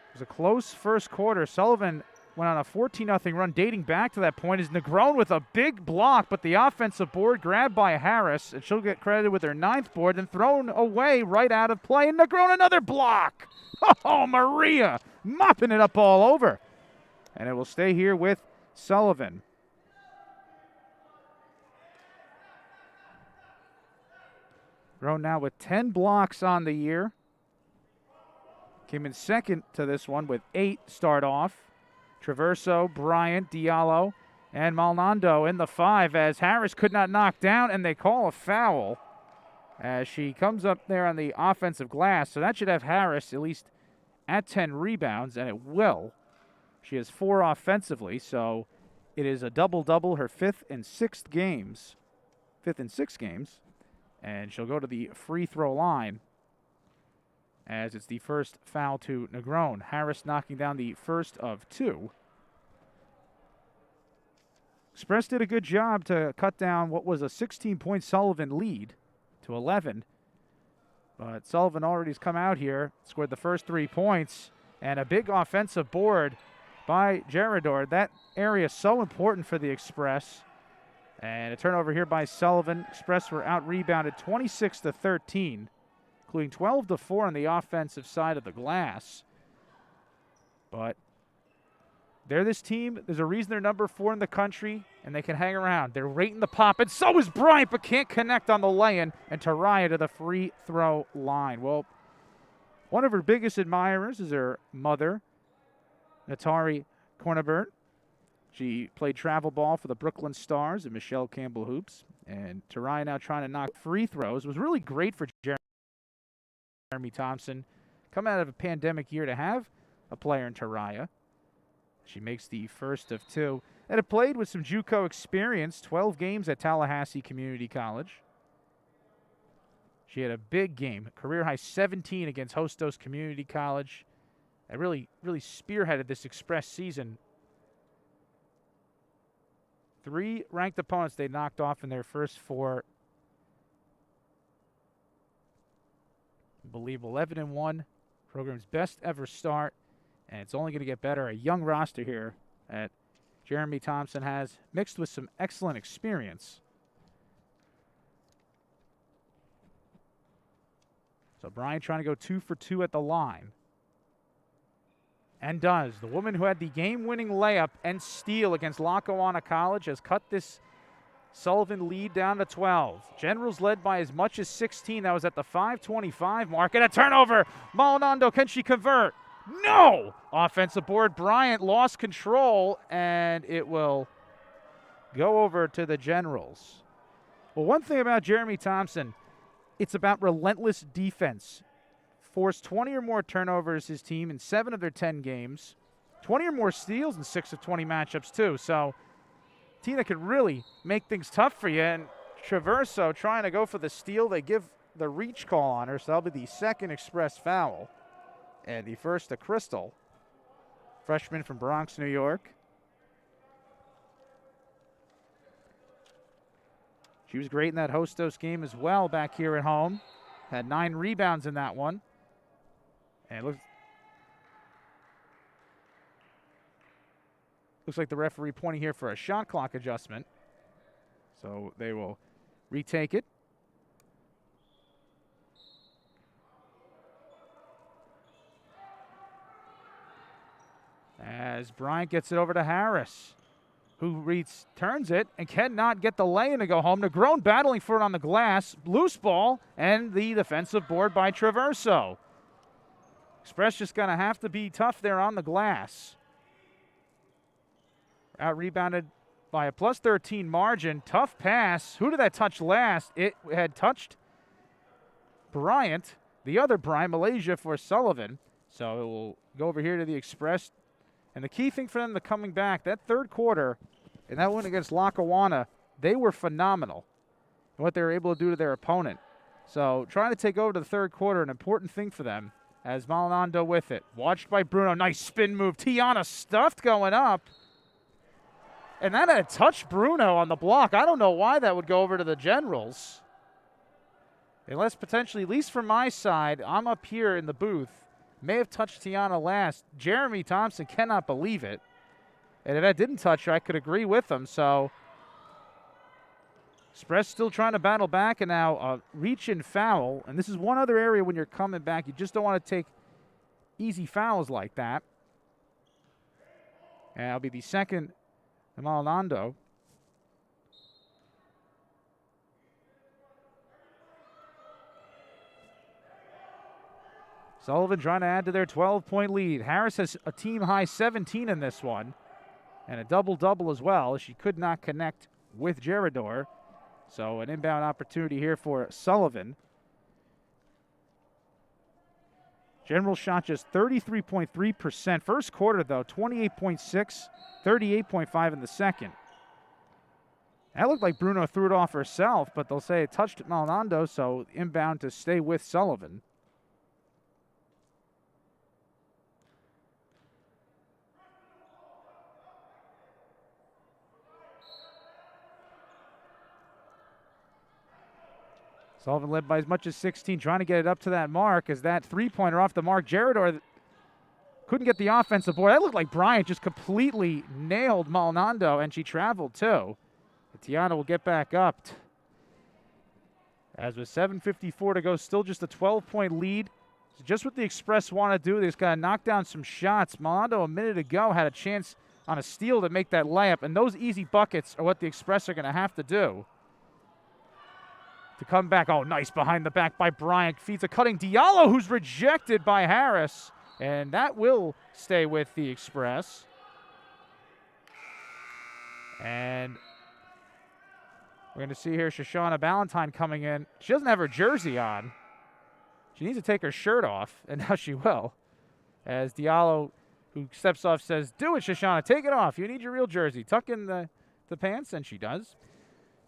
It was a close first quarter. Sullivan went on a 14-0 run dating back to that point. Is Negron with a big block, but the offensive board grabbed by Harris, and she'll get credited with her 9th board and thrown away right out of play. And Negron another block. Oh, Maria mopping it up all over. And it will stay here with Sullivan. Grown now with 10 blocks on the year. Came in second to this one with 8 start off. Traverso, Bryant, Diallo, and Maldonado in the 5 as Harris could not knock down, and they call a foul as she comes up there on the offensive glass. So that should have Harris at least at 10 rebounds, and it will. She has 4 offensively, so it is a double-double, her 5th and 6th games. And she'll go to the free throw line as it's the first foul to Negron. Harris knocking down the first of 2. Express did a good job to cut down what was a 16-point Sullivan lead to 11. But Sullivan already has come out here, scored the first 3 points, and a big offensive board by Gerador. That area is so important for the Express. And a turnover here by Sullivan. Express were out-rebounded 26-13, including 12-4 on the offensive side of the glass. But they're this team. There's a reason they're number 4 in the country, and they can hang around. They're rating the pop, and so is Bryant, but can't connect on the lay-in, and Taraya to the free throw line. Well, one of her biggest admirers is her mother, Natari Cornabert. She played travel ball for the Brooklyn Stars and Michelle Campbell Hoops. And Taraya now trying to knock free throws. It was really great for Jeremy Thompson. Coming out of a pandemic year to have a player in Taraya. She makes the first of 2. And it played with some JUCO experience, 12 games at Tallahassee Community College. She had a big game, career-high 17 against Hostos Community College. And really spearheaded this Express season. 3 ranked opponents they knocked off in their first 4. I believe 11-1. Program's best ever start, and it's only going to get better. A young roster here that Jeremy Thompson has, mixed with some excellent experience. So Bryant trying to go 2 for 2 at the line. And does. The woman who had the game-winning layup and steal against Lackawanna College has cut this Sullivan lead down to 12. Generals led by as much as 16. That was at the 5:25 mark. And a turnover. Maldonado, can she convert? No! Offensive board. Bryant lost control, and it will go over to the Generals. Well, one thing about Jeremy Thompson, it's about relentless defense. Forced 20 or more turnovers, his team, in 7 of their 10 games. 20 or more steals in 6 of 20 matchups, too. So, team that could really make things tough for you. And Traverso trying to go for the steal. They give the reach call on her, so that'll be the second Express foul. And the first to Crystal, freshman from Bronx, New York. She was great in that Hostos game as well back here at home. Had 9 rebounds in that one. And it looks like the referee pointing here for a shot clock adjustment. So they will retake it. As Bryant gets it over to Harris, who turns it and cannot get the lay-in to go home. Negron battling for it on the glass. Loose ball and the defensive board by Traverso. Express just going to have to be tough there on the glass. Out-rebounded by a plus 13 margin. Tough pass. Who did that touch last? It had touched Bryant, the other Bryant, Malaysia for Sullivan. So it will go over here to the Express. And the key thing for them to coming back, that third quarter, and that one against Lackawanna, they were phenomenal in what they were able to do to their opponent. So trying to take over to the third quarter, an important thing for them, as Maldonado with it. Watched by Bruno. Nice spin move. Tiana stuffed going up. And that had touched Bruno on the block. I don't know why that would go over to the Generals. Unless potentially, at least from my side, I'm up here in the booth, may have touched Tiana last. Jeremy Thompson cannot believe it. And if that didn't touch her, I could agree with him. So Express still trying to battle back, and now a reach and foul. And this is one other area when you're coming back. You just don't want to take easy fouls like that. And that'll be the second Maldonado. Sullivan trying to add to their 12-point lead. Harris has a team-high 17 in this one, and a double-double as well. She could not connect with Gerador. So an inbound opportunity here for Sullivan. General shot just 33.3%. First quarter, though, 28.6, 38.5 in the second. That looked like Bruno threw it off herself, but they'll say it touched Maldonado, so inbound to stay with Sullivan. Sullivan led by as much as 16, trying to get it up to that mark as that three-pointer off the mark. Gerador couldn't get the offensive board. That looked like Bryant just completely nailed Maldonado, and she traveled too. Tiana will get back up. As with 7:54 to go, still just a 12-point lead. So just what the Express want to do, they just got to knock down some shots. Maldonado a minute ago had a chance on a steal to make that layup, and those easy buckets are what the Express are going to have to do to come back. Oh, nice behind the back by Bryant. Feeds a cutting Diallo, who's rejected by Harris. And that will stay with the Express. And we're going to see here Shoshana Ballantyne coming in. She doesn't have her jersey on. She needs to take her shirt off, and now she will. As Diallo, who steps off, says, "Do it, Shoshana. Take it off. You need your real jersey. Tuck in the pants," and she does.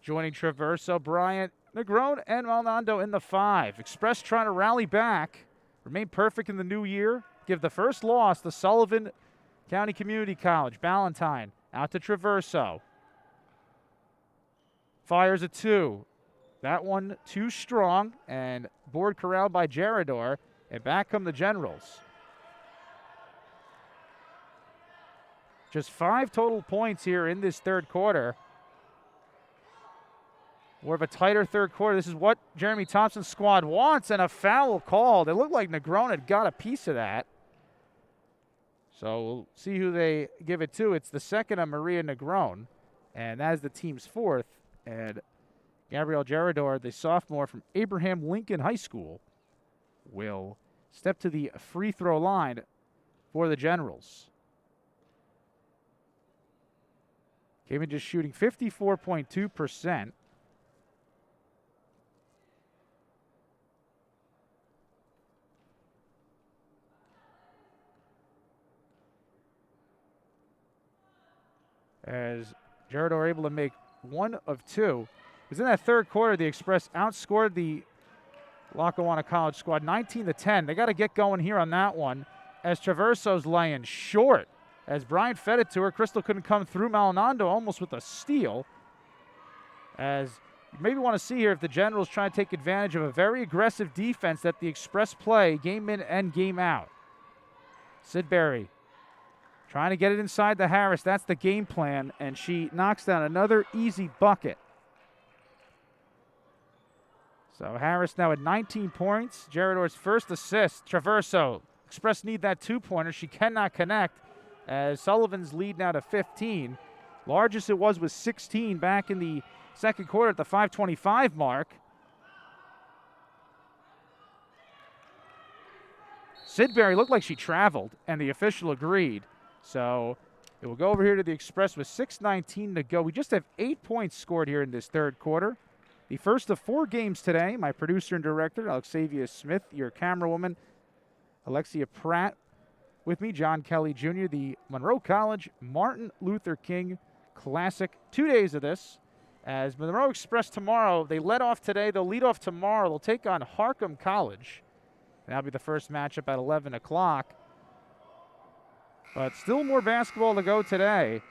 Joining Traverso, Bryant, Negron, and Maldonado in the 5. Express trying to rally back, remain perfect in the new year, give the first loss to Sullivan County Community College. Ballantyne out to Traverso. Fires a 2. That one too strong, and board corralled by Gerador, and back come the Generals. Just 5 total points here in this third quarter. More of a tighter third quarter. This is what Jeremy Thompson's squad wants, and a foul called. It looked like Negron had got a piece of that. So we'll see who they give it to. It's the second of Maria Negron, and that is the team's 4th. And Gabrielle Gerador, the sophomore from Abraham Lincoln High School, will step to the free throw line for the Generals. Came in just shooting 54.2%. As Gerador able to make 1 of 2. Because in that third quarter, the Express outscored the Lackawanna College squad 19-10. They got to get going here on that one. As Traverso's laying short. As Bryant fed it to her, Crystal couldn't come through. Maldonado almost with a steal. As you maybe want to see here if the Generals try to take advantage of a very aggressive defense that the Express play game in and game out. Sidbury trying to get it inside the Harris. That's the game plan, and she knocks down another easy bucket. So Harris now at 19 points. Gerador's first assist. Traverso. Express need that 2-pointer. She cannot connect as Sullivan's lead now to 15. Largest it was 16 back in the second quarter at the 5:25 mark. Sidbury looked like she traveled, and the official agreed. So it will go over here to the Express with 6:19 to go. We just have 8 points scored here in this third quarter. The first of 4 games today. My producer and director, Alexavia Smith, your camerawoman, Alexia Pratt. With me, John Kelly Jr., the Monroe College Martin Luther King Classic. 2 days of this. As Monroe Express tomorrow, they led off today. They'll lead off tomorrow. They'll take on Harcum College. That'll be the first matchup at 11 o'clock. But still more basketball to go today,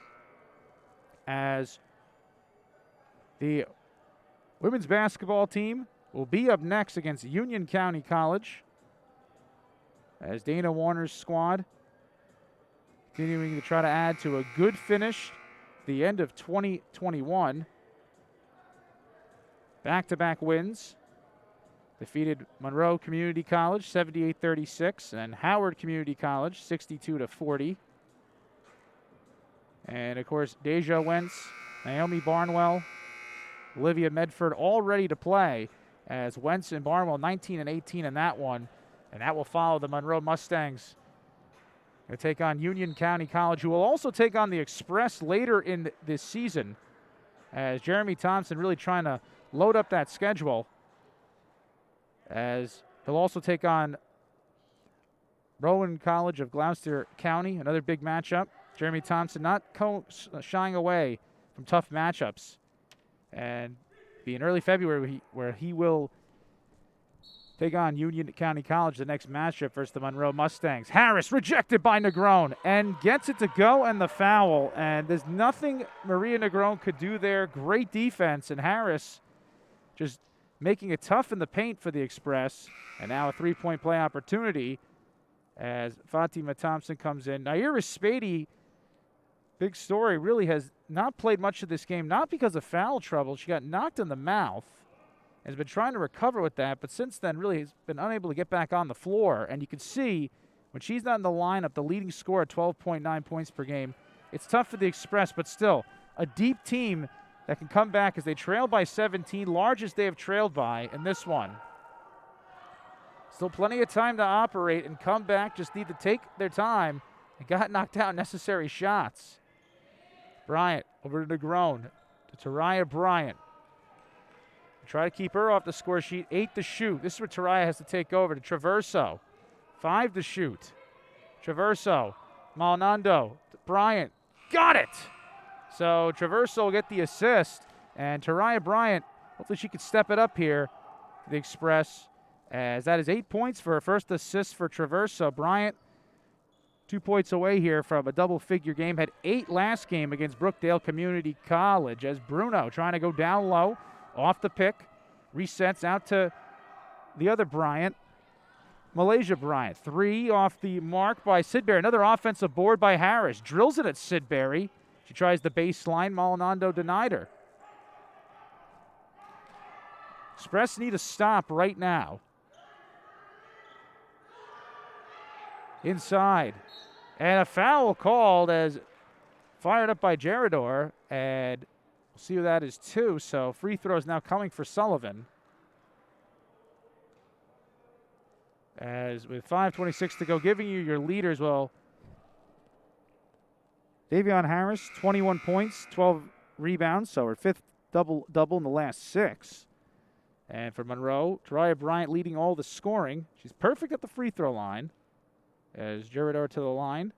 as the women's basketball team will be up next against Union County College, as Dana Warner's squad continuing to try to add to a good finish the end of 2021. Back-to-back wins. Defeated Monroe Community College 78-36 and Howard Community College 62-40. And of course, Deja Wentz, Naomi Barnwell, Olivia Medford all ready to play, as Wentz and Barnwell 19 and 18 in that one. And that will follow the Monroe Mustangs. Going to take on Union County College, who will also take on the Express later in this season, as Jeremy Thompson really trying to load up that schedule, as he'll also take on Rowan College of Gloucester County, another big matchup. Jeremy Thompson not shying away from tough matchups, and be in early February where he will take on Union County College, the next matchup versus the Monroe Mustangs. Harris rejected by Negron and gets it to go, and the foul. And there's nothing Maria Negron could do there. Great defense, and Harris just making it tough in the paint for the Express. And now a three-point play opportunity as Fatima Thompson comes in. Naira Spady, big story, really has not played much of this game, not because of foul trouble. She got knocked in the mouth, has been trying to recover with that, but since then really has been unable to get back on the floor. And you can see when she's not in the lineup, the leading scorer at 12.9 points per game. It's tough for the Express, but still a deep team that can come back as they trail by 17, largest they have trailed by in this one. Still plenty of time to operate and come back, just need to take their time and got knocked out necessary shots. Bryant over to Negron, to Taraya Bryant. Try to keep her off the score sheet. 8 to shoot. This is where Taraya has to take over to Traverso. 5 to shoot. Traverso, Maldonado, Bryant, got it! So Traverso will get the assist, and Taraya Bryant, hopefully she can step it up here to the Express, as that is 8 points for her first assist for Traverso. Bryant, 2 points away here from a double-figure game. Had 8 last game against Brookdale Community College, as Bruno trying to go down low, off the pick, resets out to the other Bryant, Malaysia Bryant. 3 off the mark by Sidbury. Another offensive board by Harris. Drills it at Sidbury. She tries the baseline. Maldonado denied her. Express need a stop right now. Inside. And a foul called as fired up by Gerador, and we'll see who that is too. So free throws now coming for Sullivan. As with 5:26 to go, giving you your leaders, well, Davion Harris, 21 points, 12 rebounds, so her 5th double-double in the last 6. And for Monroe, Taraya Bryant leading all the scoring. She's perfect at the free throw line. As Gerador to the line.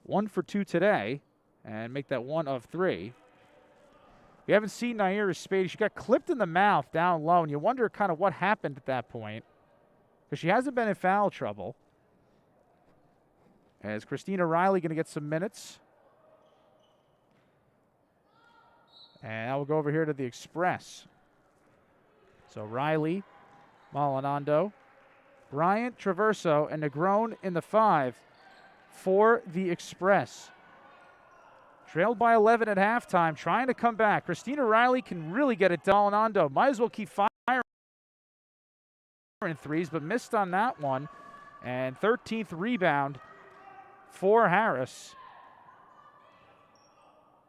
1 for 2 today, and make that 1 of 3. We haven't seen Naira Spady. She got clipped in the mouth down low, and you wonder kind of what happened at that point, because she hasn't been in foul trouble. As Christina Riley going to get some minutes. And now we'll go over here to the Express. So Riley, Maldonado, Bryant, Traverso, and Negron in the 5 for the Express. Trailed by 11 at halftime, trying to come back. Christina Riley can really get it done. Maldonado might as well keep firing in threes, but missed on that one. And 13th rebound for Harris.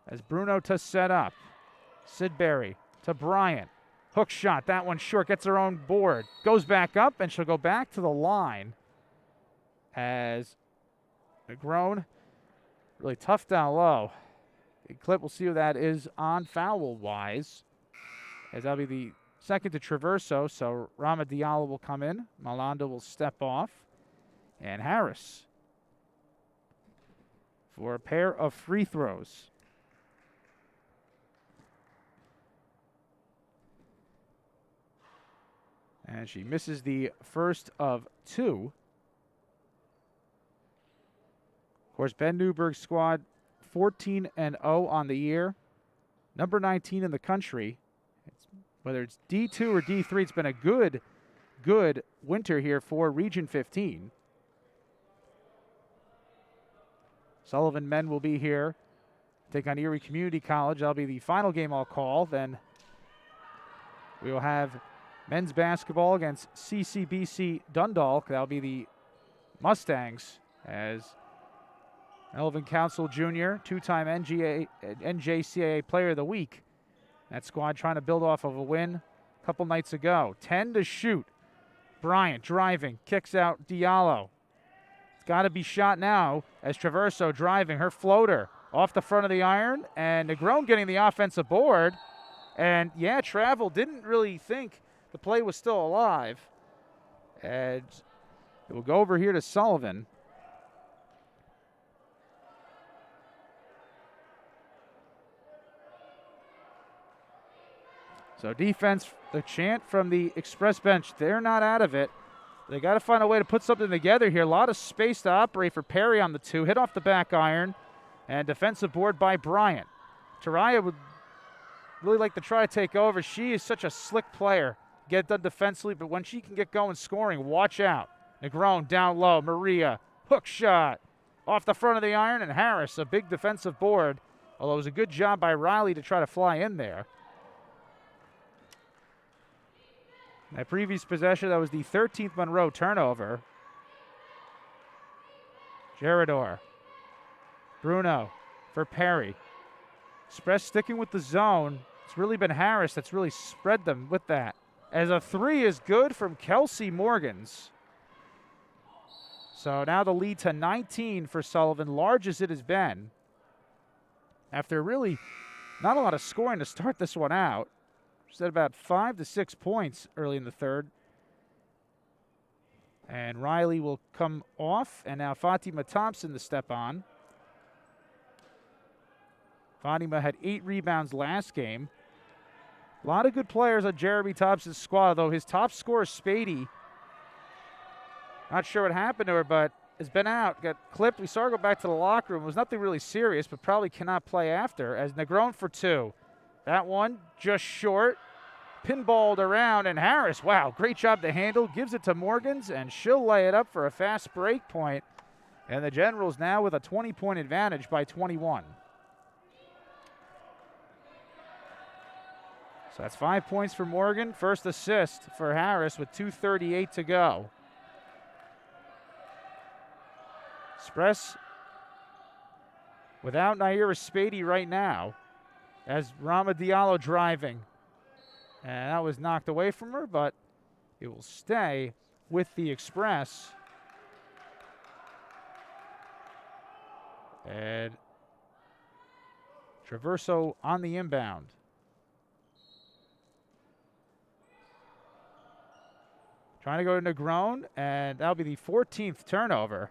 As Bruno to set up. Sidbury to Bryant. Hook shot, that one short, gets her own board. Goes back up, and she'll go back to the line. as Negron, really tough down low. Big clip, we'll see who that is on foul-wise, as that'll be the second to Traverso, so Rama Diallo will come in. Malanda will step off. And Harris for a pair of free throws. And she misses the first of two. Of course, Ben Newberg's squad 14-0 on the year. Number 19 in the country. Whether it's D2 or D3, it's been a good winter here for Region 15. Sullivan men will be here. Take on Erie Community College. That'll be the final game I'll call. Then we will have men's basketball against CCBC Dundalk. That'll be the Mustangs, as Elvin Council Jr., two-time NJCAA Player of the Week. That squad trying to build off of a win a couple nights ago. 10 to shoot. Bryant driving, kicks out Diallo. It's got to be shot now as Traverso driving her floater off the front of the iron, and Negron getting the offensive board. And yeah, Travel didn't really think the play was still alive. And it will go over here to Sullivan. So defense, the chant from the Express bench, they're not out of it. They got to find a way to put something together here. A lot of space to operate for Perry on the two. Hit off the back iron, and defensive board by Bryant. Taraya would really like to try to take over. She is such a slick player. Get it done defensively, but when she can get going scoring, watch out. Negron down low. Maria, hook shot. Off the front of the iron, and Harris, a big defensive board. Although it was a good job by Riley to try to fly in there. That previous possession, that was the 13th Monroe turnover. Gerador. Bruno for Perry. Express sticking with the zone. It's really been Harris that's really spread them with that. As a three is good from Kelsey Morgans. So now the lead to 19 for Sullivan, large as it has been. After really not a lot of scoring to start this one out. She's at about 5 to 6 points early in the third. And Riley will come off, and now Fatima Thompson to step on. Fatima had 8 rebounds last game. A lot of good players on Jeremy Thompson's squad, though his top scorer, Spady, not sure what happened to her, but has been out. Got clipped. We saw her go back to the locker room. It was nothing really serious, but probably cannot play after, as Negron for 2. That one just short, pinballed around, and Harris, wow, great job to handle, gives it to Morgans, and she'll lay it up for a fast break point. And the Generals now with a 20-point advantage by 21. So that's 5 points for Morgan, first assist for Harris with 2:38 to go. Express without Naira Spady right now, as Rama Diallo driving. And that was knocked away from her, but it will stay with the Express. And Traverso on the inbound. Trying to go to Negron, and that'll be the 14th turnover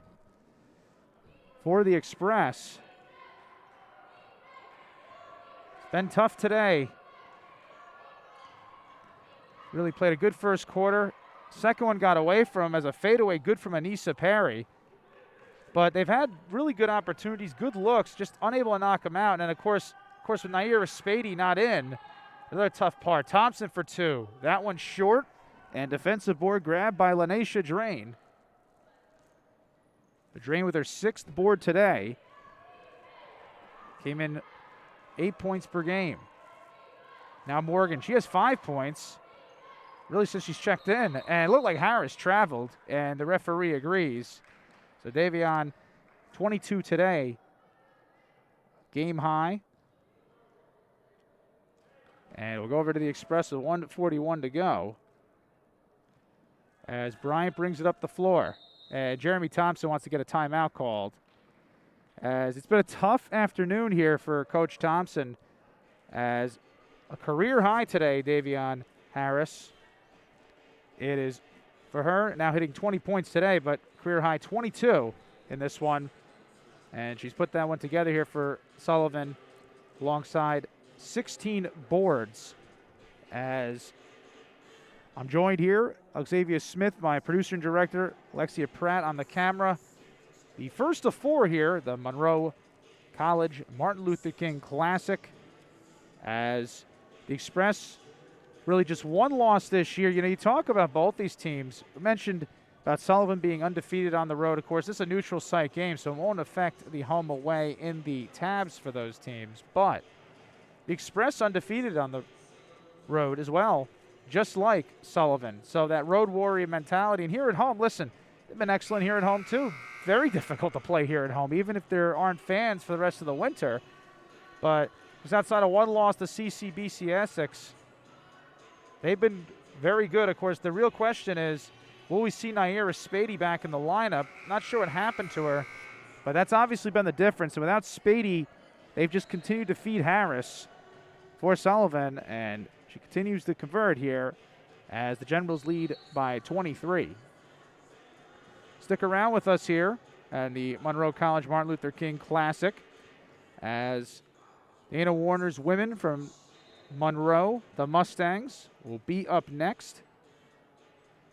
for the Express. Been tough today. Really played a good first quarter. Second one got away from as a fadeaway, good from Anissa Perry. But they've had really good opportunities, good looks, just unable to knock them out. And then, of course, with Naira Spady not in, another tough part. Thompson for 2. That one short, and defensive board grab by Lanesha Drain. The Drain with her 6th board today. Came in 8 points per game. Now Morgan, she has 5 points, really since she's checked in. And it looked like Harris traveled, and the referee agrees. So Davion, 22 today, game high. And we'll go over to the Express with 1:41 to go. As Bryant brings it up the floor. Jeremy Thompson wants to get a timeout called. As it's been a tough afternoon here for Coach Thompson, as a career high today, Davion Harris. It is for her, now hitting 20 points today, but career high 22 in this one. And she's put that one together here for Sullivan alongside 16 boards. As I'm joined here, Xavier Smith, my producer and director, Alexia Pratt on the camera. The first of four here, the Monroe College Martin Luther King Classic, as the Express really just one loss this year. You know, you talk about both these teams. I mentioned about Sullivan being undefeated on the road. Of course, this is a neutral site game, so it won't affect the home away in the tabs for those teams. But the Express undefeated on the road as well, just like Sullivan. So that road warrior mentality. And here at home, listen, they've been excellent here at home too. Very difficult to play here at home, even if there aren't fans for the rest of the winter. But just outside of one loss to CCBC Essex, they've been very good. Of course, the real question is, will we see Naira Spady back in the lineup? Not sure what happened to her, but that's obviously been the difference. And without Spady, they've just continued to feed Harris for Sullivan, and she continues to convert here as the Generals lead by 23. Stick around with us here at the Monroe College Martin Luther King Classic as Dana Warner's women from Monroe, the Mustangs, will be up next.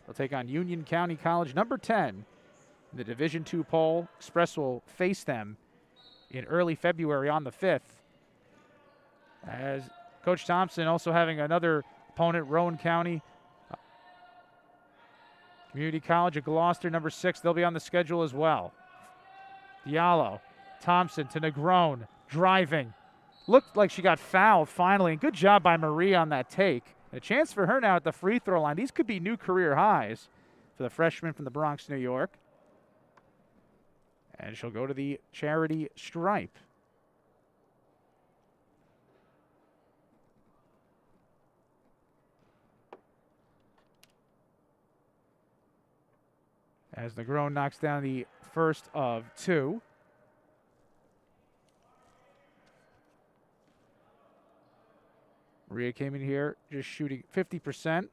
They'll take on Union County College, number 10 in the Division II poll. Express will face them in early February on the 5th. As Coach Thompson also having another opponent, Rowan County Community College of Gloucester, number 6. They'll be on the schedule as well. Diallo, Thompson to Negron, driving. Looked like she got fouled finally, and good job by Marie on that take. A chance for her now at the free throw line. These could be new career highs for the freshman from the Bronx, New York. And she'll go to the charity stripe. As Negron knocks down the first of two. Maria came in here just shooting 50%.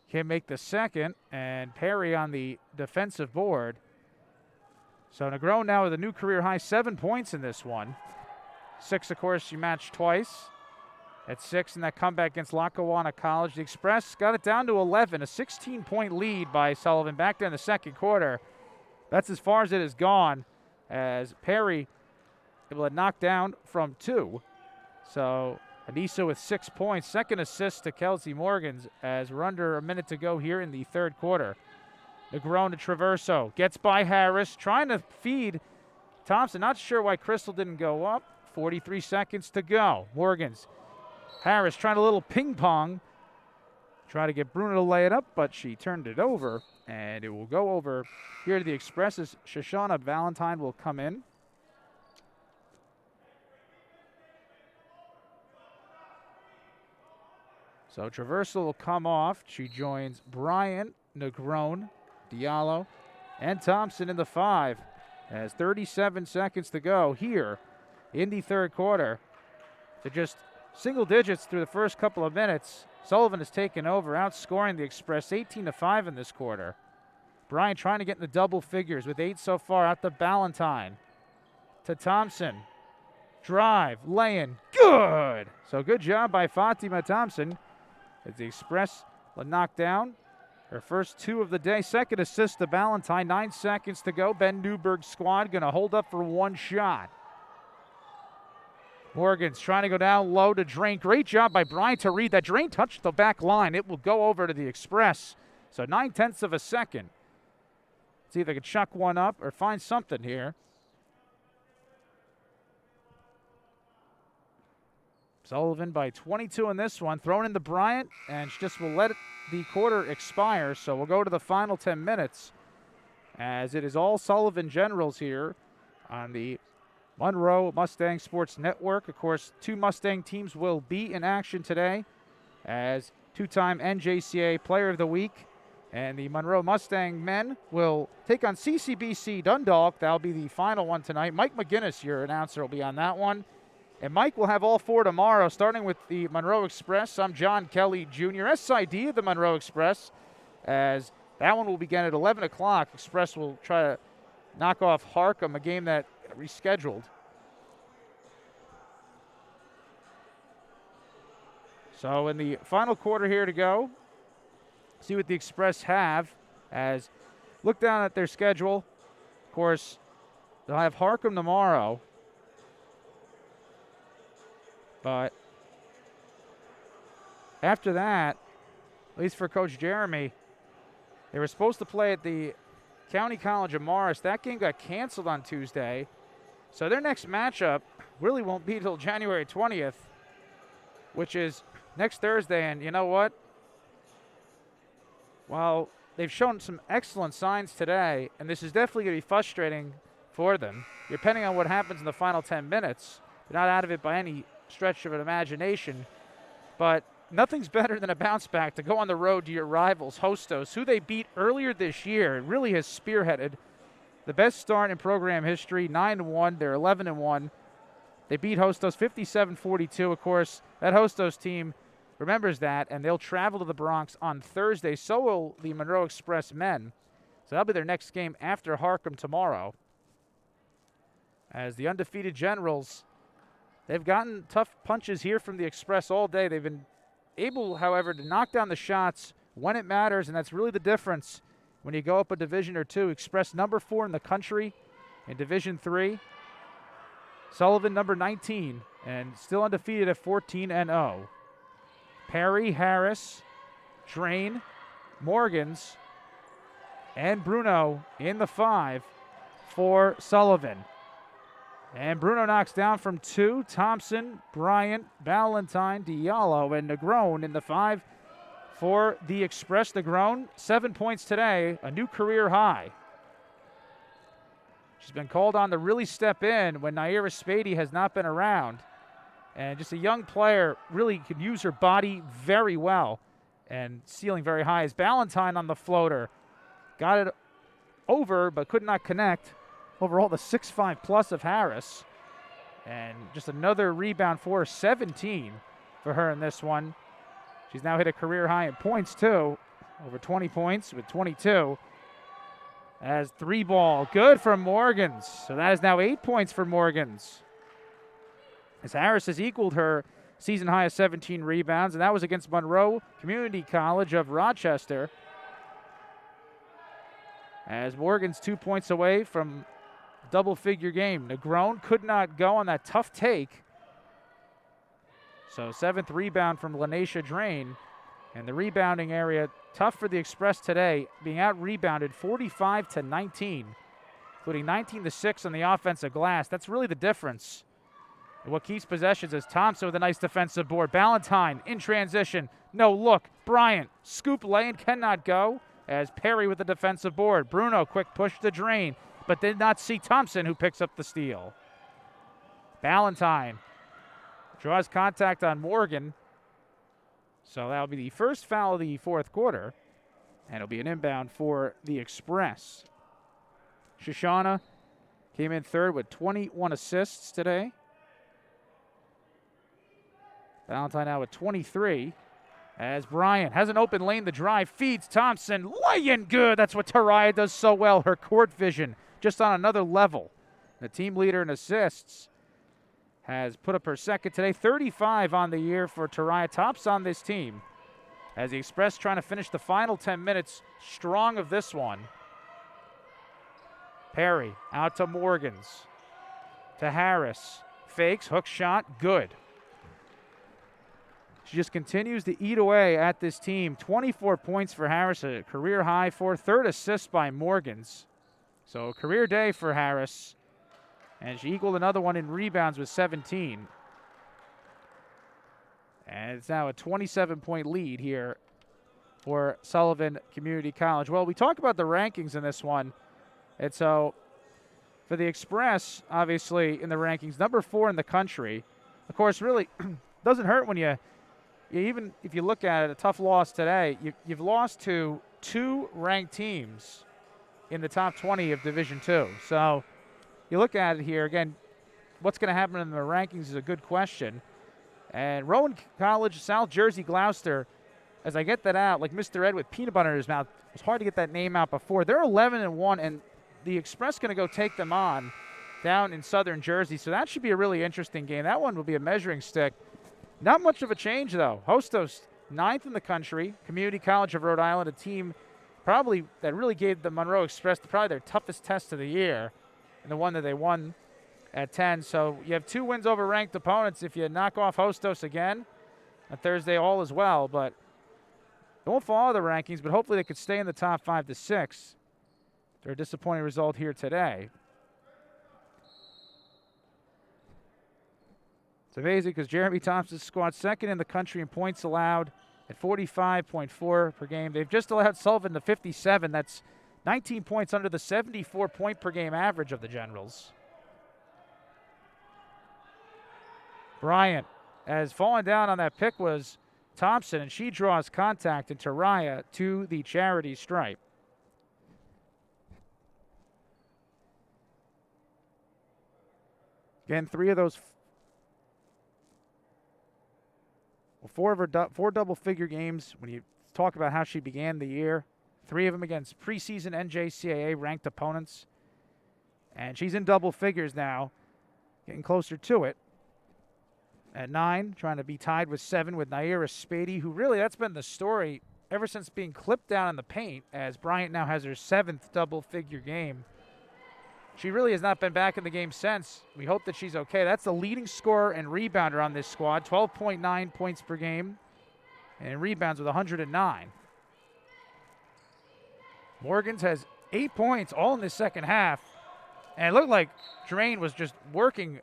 Can't make the second, and Perry on the defensive board. So Negron now with a new career high, 7 points in this one. 6, of course, she matched twice at 6 in that comeback against Lackawanna College. The Express got it down to 11, a 16-point lead by Sullivan back there in the second quarter. That's as far as it has gone, as Perry able to knock down from 2. So Anissa with 6 points. Second assist to Kelsey Morgans as we're under a minute to go here in the third quarter. Negron to Traverso. Gets by Harris. Trying to feed Thompson. Not sure why Crystal didn't go up. 43 seconds to go. Morgans. Harris trying a little ping pong. Try to get Bruno to lay it up, but she turned it over. And it will go over here to the Express's Shoshana Valentine will come in. So Traversal will come off. She joins Bryant, Negron, Diallo, and Thompson in the 5. As 37 seconds to go here in the third quarter. To just single digits through the first couple of minutes. Sullivan has taken over, outscoring the Express 18-5 in this quarter. Bryant trying to get in the double figures with 8 so far out to Ballantyne. To Thompson. Drive, lay-in, good! So good job by Fatima Thompson. As the Express will knock down her first 2 of the day. Second assist to Ballantyne. 9 seconds to go. Ben Newberg's squad going to hold up for 1 shot. Morgan's trying to go down low to Drain. Great job by Bryant to read that. Drain touched the back line. It will go over to the Express. So 9/10 of a second. See if they can chuck one up or find something here. Sullivan by 22 in this one. Thrown into Bryant, and she just will let the quarter expire. So we'll go to the final 10 minutes as it is all Sullivan Generals here on the Monroe Mustang Sports Network. Of course, 2 Mustang teams will be in action today as 2-time NJCA Player of the Week And the Monroe Mustang men will take on CCBC Dundalk. That'll be the final one tonight. Mike McGinnis, your announcer, will be on that one. And Mike will have all four tomorrow, starting with the Monroe Express. I'm John Kelly Jr., SID of the Monroe Express, as that one will begin at 11 o'clock. Express will try to knock off Harkham, a game that rescheduled. So in the final quarter here to go, see what the Express have, as look down at their schedule. Of course, they'll have Harkham tomorrow. But after that, at least for Coach Jeremy, they were supposed to play at the County College of Morris. That game got canceled on Tuesday. So their next matchup really won't be until January 20th, which is next Thursday. And you know what? While they've shown some excellent signs today, and this is definitely going to be frustrating for them, depending on what happens in the final 10 minutes. They're not out of it by any stretch of an imagination, but nothing's better than a bounce back to go on the road to your rivals, Hostos, who they beat earlier this year. It really has spearheaded the best start in program history, 9-1. They're 11-1. They beat Hostos 57-42. Of course, that Hostos team remembers that, and they'll travel to the Bronx on Thursday. So will the Monroe Express men. So that'll be their next game after Harkham tomorrow. As the undefeated Generals, they've gotten tough punches here from the Express all day. They've been able, however, to knock down the shots when it matters, and that's really the difference when you go up a division or two. Express number 4 in the country in Division 3. Sullivan number 19, and still undefeated at 14-0. Perry, Harris, Drain, Morgans, and Bruno in the 5 for Sullivan. And Bruno knocks down from 2. Thompson, Bryant, Ballantyne, Diallo, and Negron in the 5 for the Express. Negron, 7 points today, a new career high. She's been called on to really step in when Naira Spady has not been around. And just a young player, really could use her body very well. And ceiling very high is Ballantyne on the floater. Got it over, but could not connect. Overall, the 6'5 plus of Harris. And just another rebound for her, 17 for her in this one. She's now hit a career high in points, too. Over 20 points with 22. As 3 ball, good from Morgans. So that is now 8 points for Morgans. As Harris has equaled her season high of 17 rebounds, and that was against Monroe Community College of Rochester. As Morgan's 2 points away from double-figure game. Negron could not go on that tough take. So 7th rebound from Lanesha Drain. And the rebounding area, tough for the Express today, being out-rebounded 45-19, including 19-6 on the offensive glass. That's really the difference. And what keeps possessions is Thompson with a nice defensive board. Ballantyne in transition. No look. Bryant, scoop lane, cannot go. As Perry with the defensive board. Bruno, quick push to Drain, but did not see Thompson, who picks up the steal. Ballantyne draws contact on Morgan. So that'll be the first foul of the 4th quarter. And it'll be an inbound for the Express. Shoshana came in 3rd with 21 assists today. Ballantyne now with 23. As Bryant has an open lane, the drive feeds Thompson. Laying good. That's what Taraya does so well. Her court vision just on another level. The team leader in assists has put up her second today. 35 on the year for Taraya. Tops on this team. As the Express trying to finish the final 10 minutes strong of this one. Perry out to Morgans. To Harris. Fakes. Hook shot. Good. She just continues to eat away at this team. 24 points for Harris, a career high for 3rd assist by Morgans. So a career day for Harris. And she equaled another one in rebounds with 17. And it's now a 27-point lead here for Sullivan Community College. Well, we talk about the rankings in this one. And so for the Express, obviously in the rankings, number 4 in the country. Of course, really doesn't hurt when you even if you look at it, a tough loss today, you've lost to 2 ranked teams in the top 20 of Division II. So you look at it here, again, what's going to happen in the rankings is a good question. And Rowan College, South Jersey, Gloucester, as I get that out, like Mr. Ed with peanut butter in his mouth, it's hard to get that name out before. They're 11-1, and the Express going to go take them on down in southern Jersey. So that should be a really interesting game. That one will be a measuring stick. Not much of a change, though. Hostos, 9th in the country. Community College of Rhode Island, a team probably that really gave the Monroe Express probably their toughest test of the year, and the one that they won at 10. So you have 2 wins over ranked opponents. If you knock off Hostos again on Thursday, all as well. But they won't follow the rankings, but hopefully they could stay in the top 5 to 6. They're a disappointing result here today. It's amazing because Jeremy Thompson's squad second in the country in points allowed at 45.4 per game. They've just allowed Sullivan to 57. That's 19 points under the 74 point per game average of the Generals. Bryant, as falling down on that pick was Thompson, and she draws contact into Raya to the charity stripe. Again, 3 of those, well, 4 double-figure games when you talk about how she began the year. 3 of them against preseason NJCAA ranked opponents. And she's in double figures now, getting closer to it. At 9, trying to be tied with 7 with Naira Spady, who really, that's been the story ever since being clipped down in the paint, as Bryant now has her 7th double-figure game. She really has not been back in the game since. We hope that she's okay. That's the leading scorer and rebounder on this squad, 12.9 points per game, and rebounds with 109. Morgan's has 8 points, all in the second half. And it looked like Drain was just working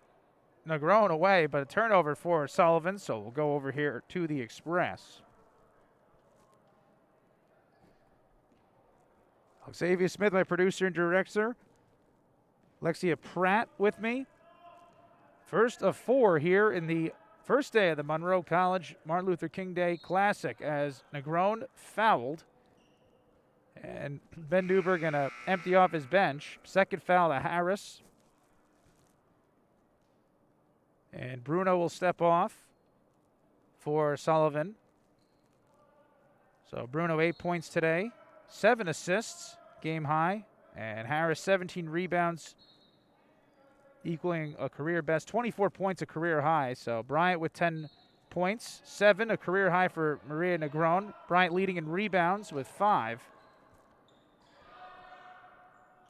Negron away, but a turnover for Sullivan, so we'll go over here to the Express. Xavier Smith, my producer and director. Alexia Pratt with me. First of 4 here in the first day of the Monroe College Martin Luther King Day Classic, as Negron fouled. And Ben Newberg going to empty off his bench. Second foul to Harris. And Bruno will step off for Sullivan. So Bruno 8 points today, 7 assists, game high. And Harris 17 rebounds, equaling a career best, 24 points, a career high. So Bryant with 10 points, 7, a career high for Maria Negron. Bryant leading in rebounds with 5.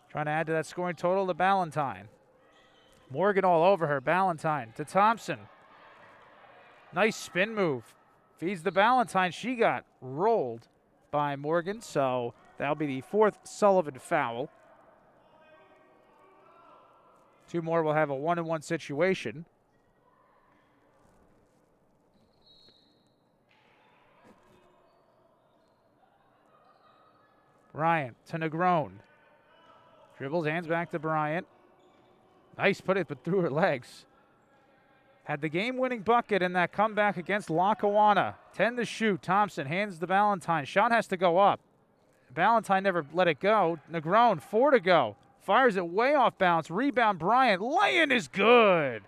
Trying to add to that scoring total to Ballantyne. Morgan all over her. Ballantyne to Thompson. Nice spin move. Feeds the Ballantyne. She got rolled by Morgan, so that'll be the 4th Sullivan foul. 2 more will have a 1-on-1 situation. Bryant to Negron. Dribbles, hands back to Bryant. Nice put it, but through her legs. Had the game-winning bucket in that comeback against Lackawanna. 10 to shoot. Thompson hands the Ballantyne. Shot has to go up. Ballantyne never let it go. Negron, 4 to go. Fires it way off balance. Rebound, Bryant. Lay-in is good.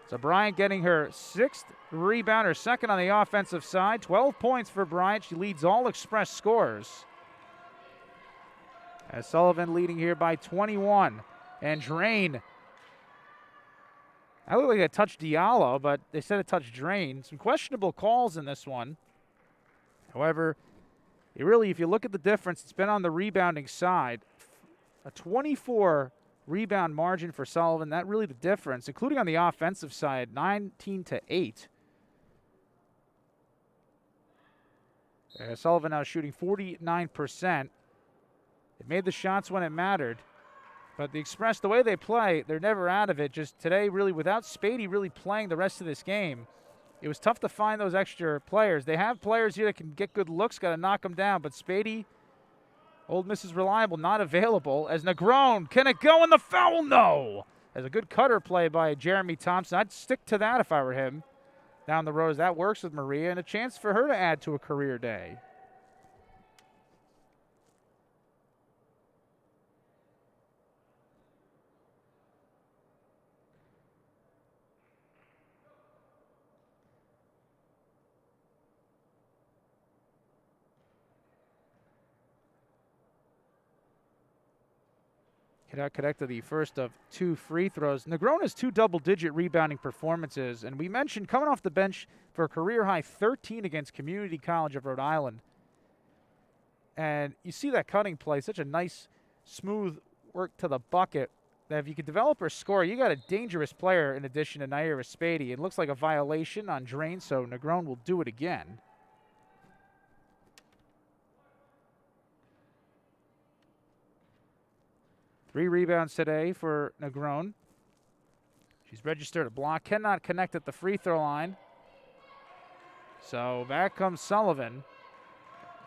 So Bryant getting her 6th rebound, her 2nd on the offensive side. 12 points for Bryant. She leads all Express scorers. As Sullivan leading here by 21. And Drain. I look like I touched Diallo, but they said it touched Drain. Some questionable calls in this one. However, if you look at the difference, it's been on the rebounding side. A 24 rebound margin for Sullivan. That really the difference, including on the offensive side, 19-8. Sullivan now shooting 49%. They made the shots when it mattered. But the Express, the way they play, they're never out of it. Just today, really, without Spady really playing the rest of this game, it was tough to find those extra players. They have players here that can get good looks, got to knock them down. But Spady, old Mrs. Reliable, not available. As Negron, can it go in the foul? No. As a good cutter play by Jeremy Thompson. I'd stick to that if I were him down the road, as that works with Maria, and a chance for her to add to a career day. Cannot connect to the first of 2 free throws. Negron has 2 double-digit rebounding performances, and we mentioned coming off the bench for a career-high 13 against Community College of Rhode Island. And you see that cutting play, such a nice, smooth work to the bucket, that if you could develop or score, you got a dangerous player in addition to Naira Spady. It looks like a violation on Drain, so Negron will do it again. Three rebounds today for Negron. She's registered a block. Cannot connect at the free throw line. So back comes Sullivan.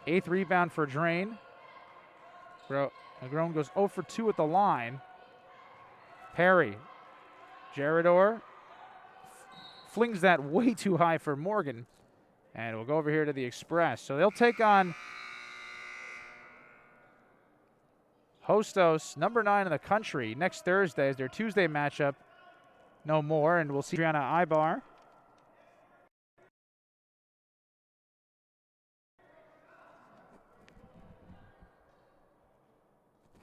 8th rebound for Drain. Negron goes 0 for 2 at the line. Perry. Gerador flings that way too high for Morgan. And we'll go over here to the Express. So they'll take on Hostos, number 9 in the country, next Thursday is their Tuesday matchup. No more, and we'll see Adriana Ibar.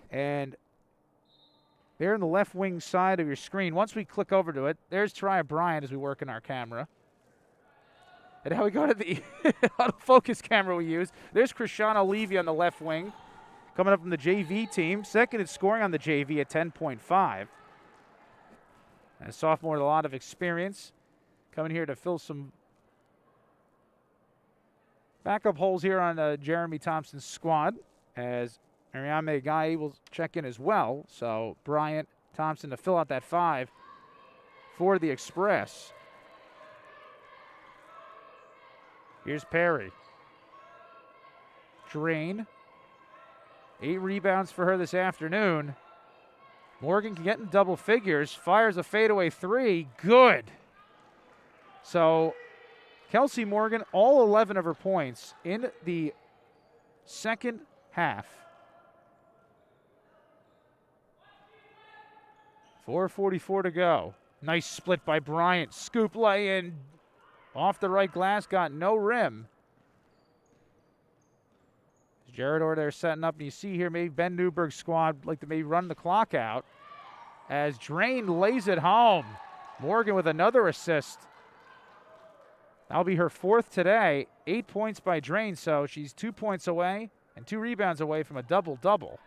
And there in the left wing side of your screen, once we click over to it, there's Tria Bryant as we work in our camera. And now we go to the autofocus camera we use. There's Krishana Levy on the left wing, coming up from the JV team. Second in scoring on the JV at 10.5. And a sophomore with a lot of experience, coming here to fill some backup holes here on Jeremy Thompson's squad, as Mariame Guy will check in as well. So Bryant, Thompson to fill out that 5 for the Express. Here's Perry. Drain. 8 rebounds for her this afternoon. Morgan can get in double figures. Fires a fadeaway 3. Good. So Kelsey Morgan, all 11 of her points in the second half. 4:44 to go. Nice split by Bryant. Scoop lay in. Off the right glass, got no rim. Gerador there setting up, and you see here maybe Ben Newberg's squad like to maybe run the clock out as Drain lays it home. Morgan with another assist. That'll be her 4th today. 8 points by Drain, so she's 2 points away and 2 rebounds away from a double-double.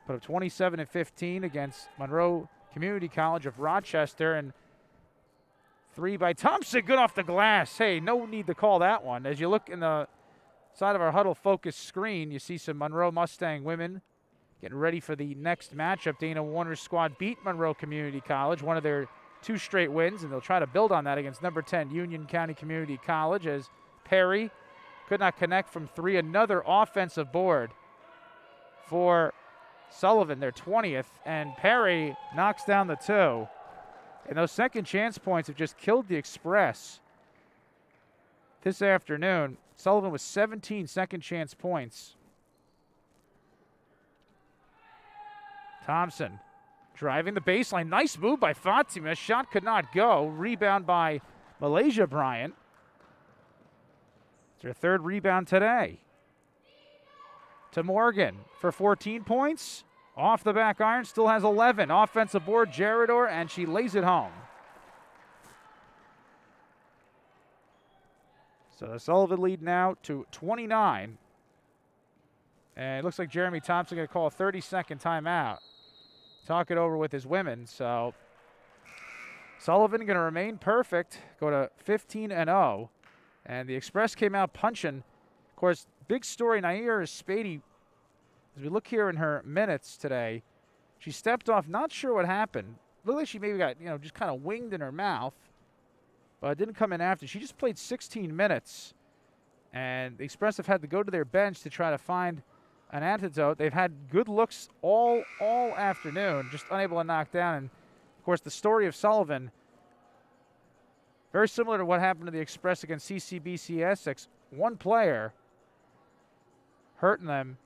Put up 27 and 15 against Monroe Community College of Rochester, and 3 by Thompson, good off the glass. Hey, no need to call that one. As you look in the side of our huddle focus screen, you see some Monroe Mustang women getting ready for the next matchup. Dana Warner's squad beat Monroe Community College, one of their 2 straight wins, and they'll try to build on that against number 10 Union County Community College, as Perry could not connect from 3. Another offensive board for Sullivan, their 20th, and Perry knocks down the 2. And those second chance points have just killed the Express this afternoon. Sullivan with 17 second chance points. Thompson driving the baseline. Nice move by Fatima. Shot could not go. Rebound by Malaysia Bryant. It's her 3rd rebound today. To Morgan for 14 points. Off the back iron, still has 11. Offensive board, Gerador, and she lays it home. So the Sullivan lead now to 29. And it looks like Jeremy Thompson going to call a 30-second timeout. Talk it over with his women. So Sullivan going to remain perfect, go to 15-0. And the Express came out punching. Of course, big story, Naira Spady. As we look here in her minutes today, she stepped off, not sure what happened. Looked like she maybe got, just kind of winged in her mouth, but it didn't come in after. She just played 16 minutes, and the Express have had to go to their bench to try to find an antidote. They've had good looks all afternoon, just unable to knock down. And, of course, the story of Sullivan, very similar to what happened to the Express against CCBC Essex. One player hurting them.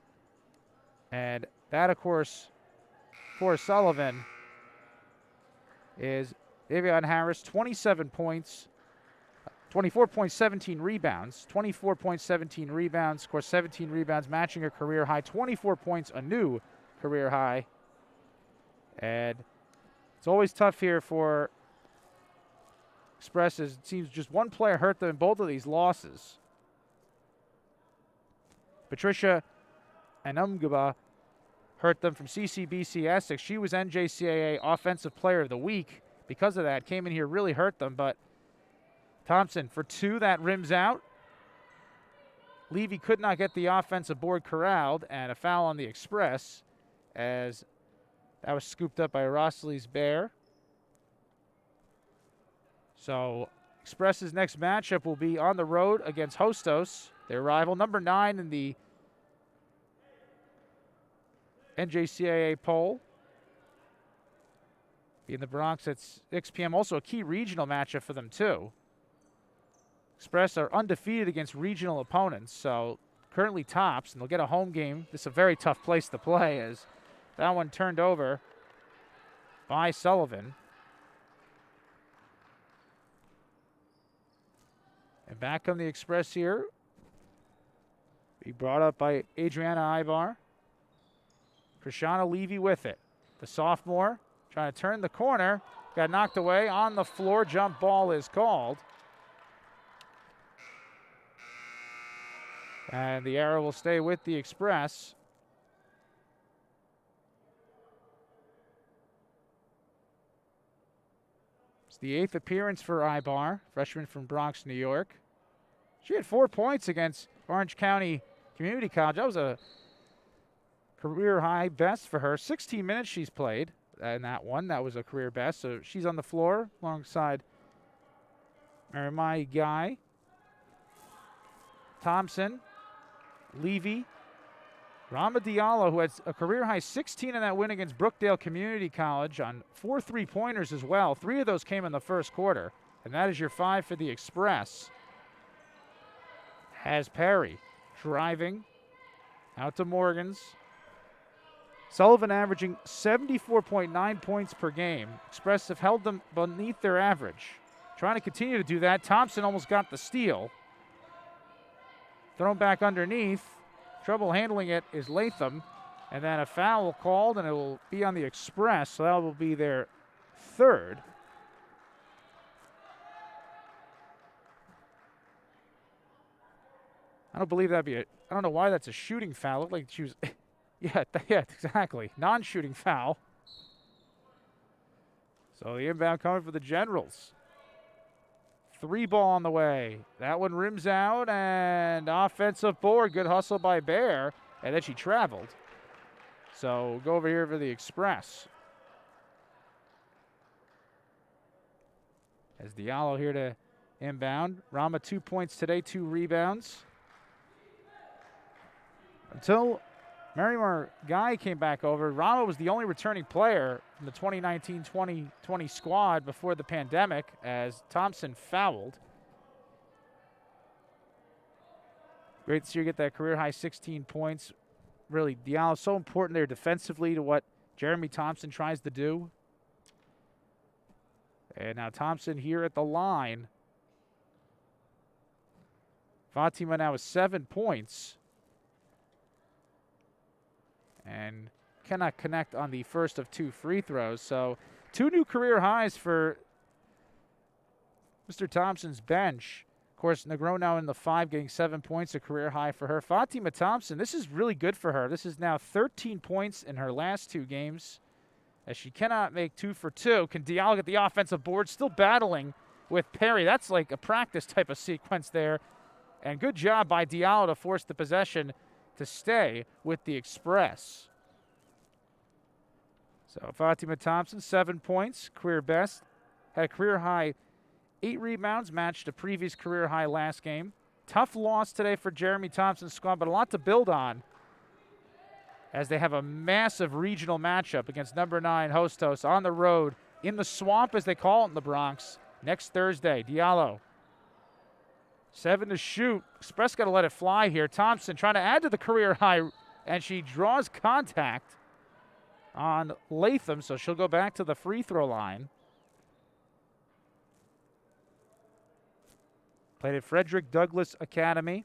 And that, of course, for Sullivan is Davion Harris, 27 points, 24 points, 17 rebounds. 24 points, 17 rebounds. Of course, 17 rebounds, matching a career high. 24 points, a new career high. And it's always tough here for Express, as it seems just one player hurt them in both of these losses. Patricia Anumgaba hurt them from CCBC Essex. She was NJCAA Offensive Player of the Week. Because of that, came in here, really hurt them, but Thompson for 2, that rims out. Levy could not get the offensive board corralled, and a foul on the Express as that was scooped up by Rossely's Bear. So Express's next matchup will be on the road against Hostos, their rival, number 9 in the NJCAA poll. Be in the Bronx at 6 p.m. Also a key regional matchup for them, too. Express are undefeated against regional opponents, so currently tops, and they'll get a home game. This is a very tough place to play, as that one turned over by Sullivan. And back on the Express here. Be brought up by Adriana Ibar. Krishana Levy with it. The sophomore trying to turn the corner. Got knocked away on the floor. Jump ball is called. And the arrow will stay with the Express. It's the 8th appearance for Ibar, freshman from Bronx, New York. She had 4 points against Orange County Community College. That was a career high best for her. 16 minutes she's played in that one. That was a career best. So she's on the floor alongside Marimai Guy, Thompson, Levy, Rama Diallo, who had a career high 16 in that win against Brookdale Community College on 4 3-pointers as well. 3 of those came in the first quarter. And that is your 5 for the Express. Has Perry driving out to Morgans. Sullivan averaging 74.9 points per game. Express have held them beneath their average. Trying to continue to do that. Thompson almost got the steal. Thrown back underneath. Trouble handling it is Latham. And then a foul called, and it will be on the Express, so that will be their 3rd. I don't believe that'd be I don't know why that's a shooting foul. It looked like she was, yeah, exactly. Non-shooting foul. So the inbound coming for the Generals. 3 ball on the way. That one rims out, and offensive board. Good hustle by Bear, and then she traveled. So we'll go over here for the Express. As Diallo here to inbound. Rama 2 points today, 2 rebounds. Until Marimar Guy came back over, Rama was the only returning player from the 2019-2020 squad before the pandemic, as Thompson fouled. Great to see her get that career high 16 points. Really, Diallo so important there defensively to what Jeremy Thompson tries to do. And now Thompson here at the line. Fatima now with 7 points. And cannot connect on the first of 2 free throws. So 2 new career highs for Mr. Thompson's bench. Of course, Negro now in the 5, getting 7 points, a career high for her. Fatima Thompson, this is really good for her. This is now 13 points in her last 2 games, as she cannot make 2 for 2. Can Diallo get the offensive board? Still battling with Perry. That's like a practice type of sequence there. And good job by Diallo to force the possession to stay with the Express. So Fatima Thompson, 7 points, career best. Had a career high 8 rebounds, matched a previous career high last game. Tough loss today for Jeremy Thompson's squad, but a lot to build on, as they have a massive regional matchup against number 9 Hostos on the road in the swamp, as they call it in the Bronx, next Thursday. Diallo, 7 to shoot. Express got to let it fly here. Thompson trying to add to the career high, and she draws contact on Latham, so she'll go back to the free throw line. Played at Frederick Douglass Academy.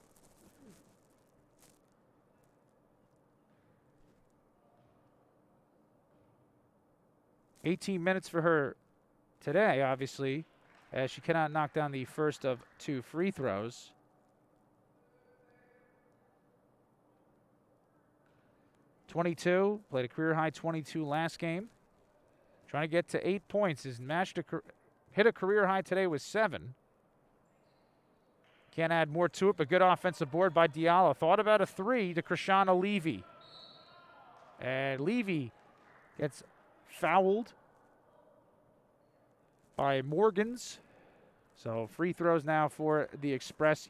$18 for her today, obviously, as she cannot knock down the first of 2 free throws. .22, played a career-high 22 last game. Trying to get to 8 points. Hit a career-high today with 7. Can't add more to it, but good offensive board by Diallo. Thought about a 3 to Krishana Levy. And Levy gets fouled by Morgans. So free throws now for the Express.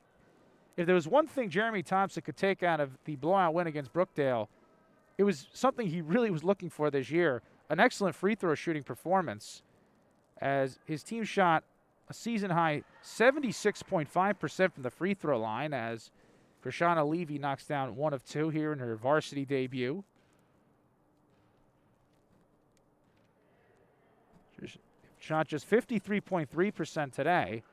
If there was one thing Jeremy Thompson could take out of the blowout win against Brookdale, it was something he really was looking for this year. An excellent free throw shooting performance, as his team shot a season-high 76.5% from the free throw line, as Krishana Levy knocks down 1 of 2 here in her varsity debut. Shot just 53.3% today.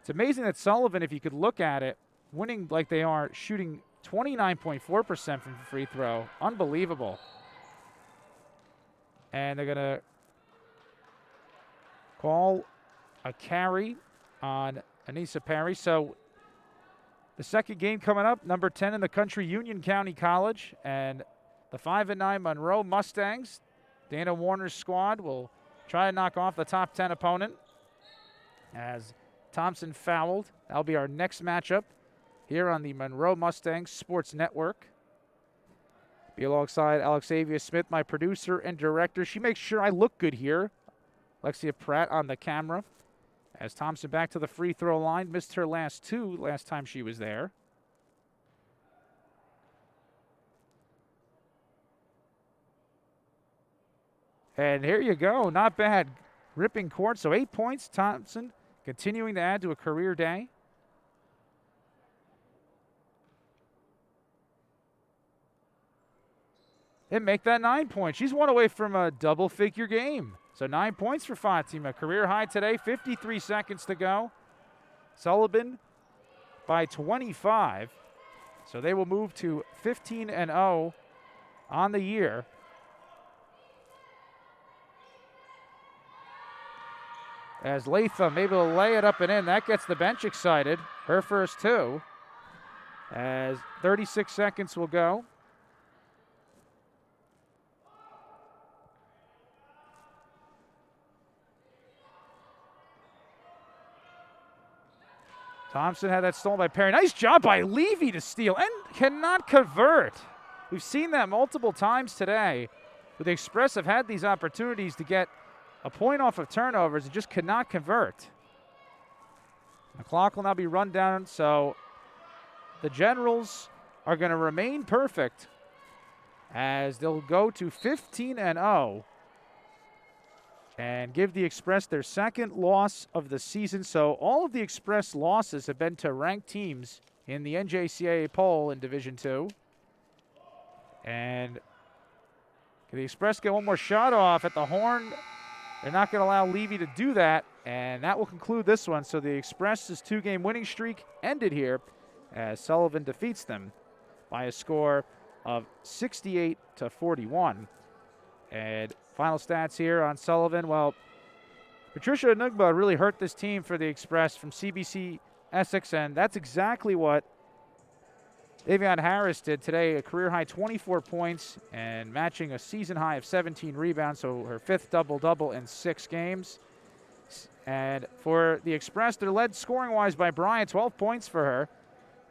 It's amazing that Sullivan, if you could look at it, winning like they are, shooting 29.4% from the free throw. Unbelievable. And they're going to call a carry on Anissa Perry. So the second game coming up, number 10 in the country, Union County College, and the 5-9 Monroe Mustangs. Dana Warner's squad will try to knock off the top 10 opponent as Thompson fouled. That'll be our next matchup here on the Monroe Mustangs Sports Network. Be alongside Alexavia Smith, my producer and director. She makes sure I look good here. Alexia Pratt on the camera. As Thompson back to the free throw line. Missed her last 2 last time she was there. And here you go. Not bad. Ripping court. So 8 points. Thompson continuing to add to a career day. And make that 9 points. She's 1 away from a double-figure game. So 9 points for Fatima. Career high today, 53 seconds to go. Sullivan by 25. So they will move to 15-0 on the year. As Latham able to lay it up and in. That gets the bench excited. Her first 2. As 36 seconds will go. Thompson had that stolen by Perry. Nice job by Levy to steal and cannot convert. We've seen that multiple times today. But the Express have had these opportunities to get a point off of turnovers and just cannot convert. The clock will now be run down, so the Generals are going to remain perfect as they'll go to 15-0 and give the Express their second loss of the season. So all of the Express losses have been to ranked teams in the NJCAA poll in Division II. And can the Express get one more shot off at the horn? They're not going to allow Levy to do that, and that will conclude this one. So the Express's 2-game winning streak ended here as Sullivan defeats them by a score of 68-41. And final stats here on Sullivan. Well, Patricia Enugba really hurt this team for the Express from CBC Essex, and that's exactly what Davion Harris did today. A career-high 24 points and matching a season-high of 17 rebounds, so her 5th double-double in 6 games. And for the Express, they're led scoring-wise by Bryant, 12 points for her.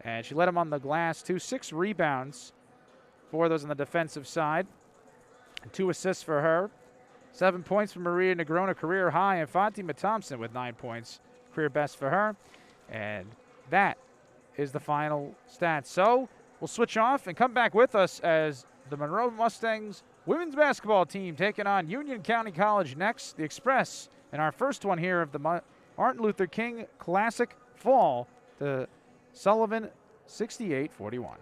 And she led him on the glass, 6 rebounds, 4 of those on the defensive side. And 2 assists for her. 7 points for Maria Negrona, career high, and Fatima Thompson with 9 points, career best for her. And that is the final stats. So we'll switch off and come back with us as the Monroe Mustangs women's basketball team taking on Union County College next. The Express in our first one here of the Martin Luther King Classic fall to Sullivan 68-41.